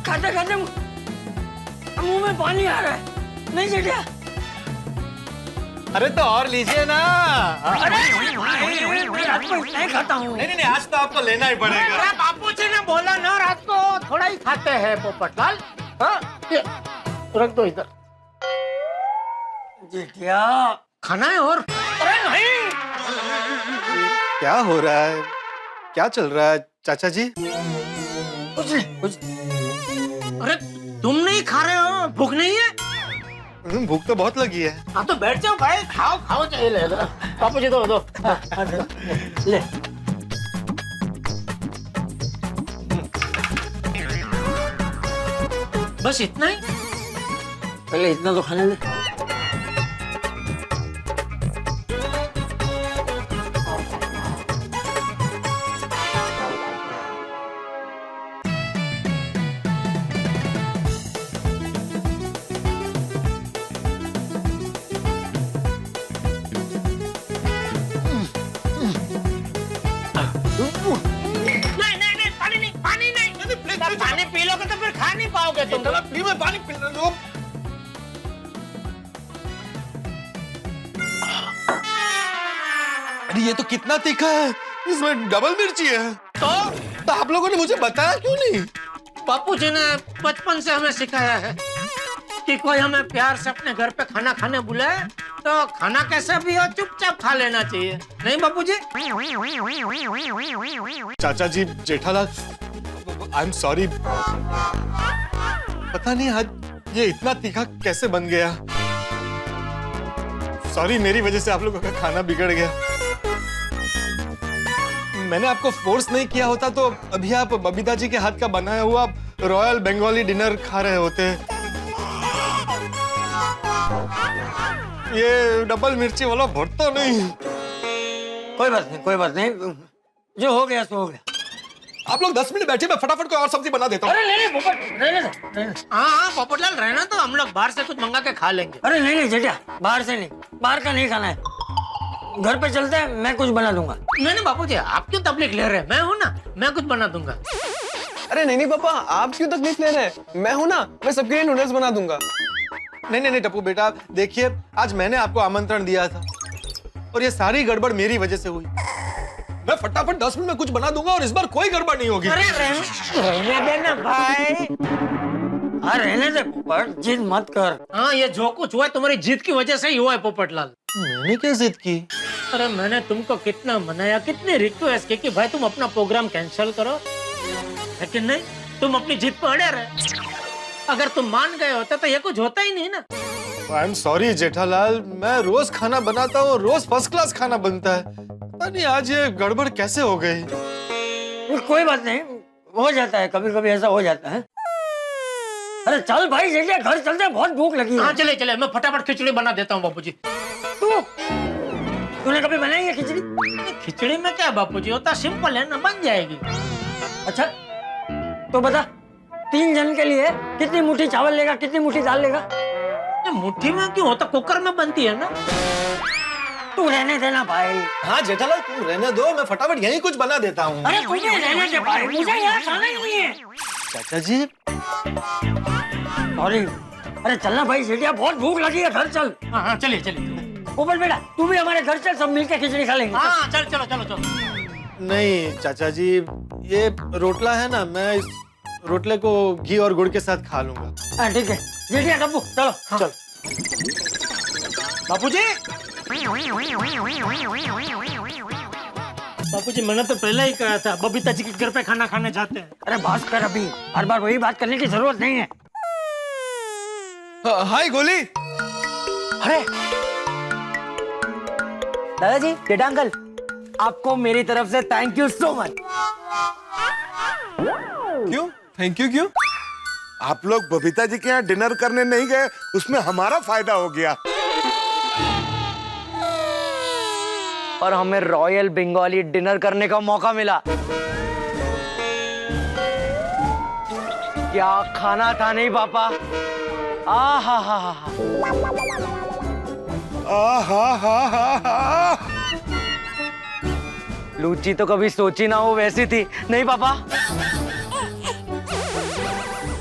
खाते खाते मुंह में पानी आ रहा है। नहीं जेठिया? अरे तो और लीजिए ना। अरे मैं रात को इतना ही खाता हूँ। नहीं, आज तो आपको लेना ही पड़ेगा। अरे बापूजी ने बोला ना रात को थोड़ा ही खाते हैं पोपटलाल। हाँ, ये रख दो इधर। जेठिया खाना है और? अरे नहीं। क्या हो रहा है? क्या चल रहा है चाचा जी? कुछ नहीं। अरे तुम नहीं खा रहे हो? भूख नहीं है? भूख तो बहुत लगी है। हाँ तो बैठ जाओ भाई, खाओ खाओ। चाहिए ले लो बापूजी, दो। ले। बस इतना ही? पहले इतना तो खाने दे। नहीं, पानी नहीं। पानी पी लोगे तो फिर खा नहीं पाओगे तुम। प्लीज मैं पानी पी लो। अरे ये तो कितना तीखा है, इसमें डबल मिर्ची है। तो आप लोगों ने मुझे बताया क्यों नहीं? बापूजी ने बचपन से हमें सिखाया है कि कोई हमें प्यार से अपने घर पे खाना खाने बुलाए तो खाना कैसा भी हो चुपचाप खा लेना चाहिए, नहीं बापूजी? चाचा जी, जेठालाल, आई एम सॉरी। पता नहीं आज ये इतना तीखा कैसे बन गया। सॉरी, मेरी वजह से आप लोगों का खाना बिगड़ गया। मैंने आपको फोर्स नहीं किया होता तो अभी आप बबीता जी के हाथ का बनाया हुआ रॉयल बंगाली डिनर खा रहे होते। ये डबल मिर्ची वाला भरता नहीं। कोई बात नहीं। जो हो गया सो हो गया। आप लोग 10 मिनट बैठे, मैं फटाफट कोई और सब्जी बना देता हूँ। अरे नहीं पोपट, रहने दे। हाँ पोपटलाल, रहना तो हम लोग बाहर से कुछ मंगा के खा लेंगे। अरे नहीं जेठिया, बाहर से नहीं, बाहर का नहीं खाना है। घर पे चलते हैं, मैं कुछ बना दूंगा। नहीं बापूजी, आप क्यों तकलीफ ले रहे हैं? मैं हूँ ना, मैं कुछ बना दूंगा। अरे नहीं पापा, आप क्यों तकलीफ ले रहे हैं? मैं हूँ ना, मैं सबके लिए नूडल्स बना दूंगा। नहीं टप्पू बेटा, देखिए आज मैंने आपको आमंत्रण दिया था और ये सारी गड़बड़ मेरी वजह से हुई। मैं फटाफट 10 मिनट में कुछ बना दूंगा और इस बार कोई गड़बड़ नहीं होगी। अरे रहने देना भाई। हाँ रहने दे पोपट, जिद मत कर। हाँ, ये जो कुछ हुआ है तुम्हारी जीत की वजह से ही हुआ है पोपटलाल। मैंने क्या जिद की? अरे मैंने तुमको कितना मनाया, कितनी रिक्वेस्ट की कि भाई तुम अपना प्रोग्राम कैंसिल करो, लेकिन नहीं, तुम अपनी जिद पर अड़े रहे। अगर तुम मान गए होते तो ये कुछ होता ही नहीं ना। आई एम सॉरी जेठालाल, मैं रोज खाना बनाता हूँ, रोज फर्स्ट क्लास खाना बनता है। पता नहीं आज ये गड़बड़ कैसे हो गई। कोई बात नहीं, हो जाता है, कभी कभी ऐसा हो जाता है। अरे चल भाई जेठिया, घर चलते हैं, बहुत भूख लगी है। हाँ चले, मैं फटाफट खिचड़ी बना देता हूँ बापूजी। तूने कभी बनाई है खिचड़ी? खिचड़ी में क्या बापूजी होता, सिंपल है ना, बन जाएगी। अच्छा तो बता, 3 जन के लिए कितनी मुट्ठी चावल लेगा, कितनी मुट्ठी दाल लेगा? मुट्ठी में क्यों होता, कुकर में बनती है ना। तू रहने देना भाई। हाँ जेठालाल, तुम रहने दो, मैं फटाफट यही कुछ बना देता हूँ। अरे तू भी रहने दे भाई, मुझे यहाँ खाना ही नहीं है। चाचा जी सॉरी। अरे चलना भाई जेठिया, बहुत भूख लगी है, घर चल। हाँ चलिए। ऊपर बेटा, तू भी हमारे घर चल, सब मिलकर खिचड़ी खा लेंगे। हाँ चलो। नहीं चाचा जी, ये रोटला है ना, मैं इस रोटले को घी और गुड़ के साथ खा लूंगा। हाँ ठीक है जेठिया, टप्पू चलो। हाँ। चल बापूजी, मैंने तो पहले ही कहा था बबीता जी के घर पे खाना खाने जाते हैं। अरे बस कर, अभी हर बार वही बात करने की जरूरत नहीं है। हाय गोली। अरे दादाजी, जेठा अंकल, आपको मेरी तरफ से थैंक यू सो मच। क्यों? थैंक यू क्यों? आप लोग बबीता जी के यहाँ डिनर करने नहीं गए, उसमें हमारा फायदा हो गया। और हमें रॉयल बंगाली डिनर करने का मौका मिला। क्या खाना था नहीं पापा? हा लूची तो कभी सोची ना हो वैसी थी नहीं पापा?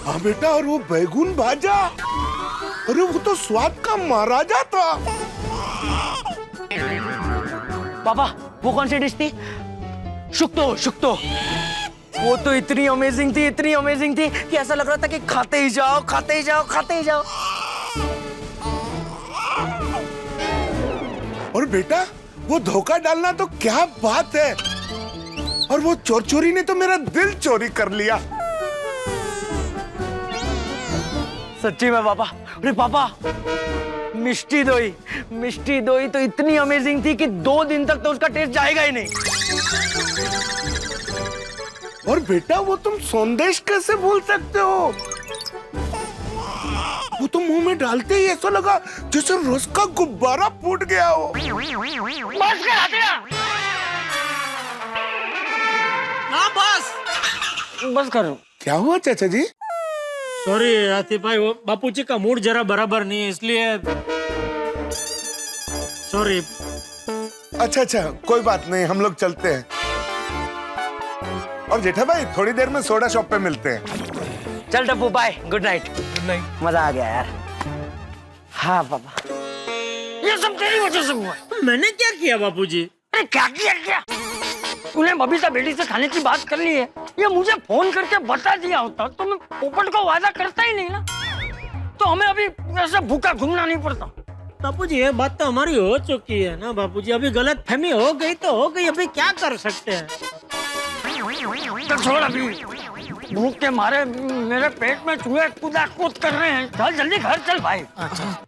हाँ बेटा, और वो बैगुन भाजा, अरे वो तो स्वाद का महाराजा था। पापा वो कौन सी डिश थी? शुक्तो। वो तो इतनी अमेजिंग थी कि ऐसा लग रहा था कि खाते ही जाओ। और बेटा वो धोखा डालना तो क्या बात है, और वो चोरी ने तो मेरा दिल चोरी कर लिया। सच्ची में पापा? अरे पापा, मिष्टी दोई तो इतनी अमेजिंग थी कि 2 दिन तक तो उसका टेस्ट जाएगा ही नहीं। और बेटा वो तुम संदेश कैसे भूल सकते हो? वो तो मुंह में डालते ही ऐसा लगा जैसे रस का गुब्बारा फूट गया हो। बस करो। क्या हुआ चाचा जी? सॉरी आतिफ भाई, वो बापूजी का मूड जरा बराबर नहीं है इसलिए सॉरी। अच्छा, कोई बात नहीं, हम लोग चलते हैं। और जेठा भाई थोड़ी देर में सोडा शॉप पे मिलते हैं। चल टप्पू, बाय, गुड नाइट। मजा आ गया यार। हाँ पापा, ये सब तेरी वजह से हुआ। मैंने क्या किया बापूजी? अरे क्या? तूने बबीता बेटी से खाने की बात कर ली है, ये मुझे फोन करके बता दिया होता तो मैं पोपट को वादा करता ही नहीं ना, तो हमें अभी ऐसे भूखा घूमना नहीं पड़ता। बापूजी ये बात तो हमारी हो चुकी है ना बापूजी, अभी गलत फहमी हो गई तो हो गई, अभी क्या कर सकते हैं। तो छोड़, अभी भूख के मारे मेरे पेट में चूहे कूद कर रहे हैं। चल जल्दी घर चल भाई। अच्छा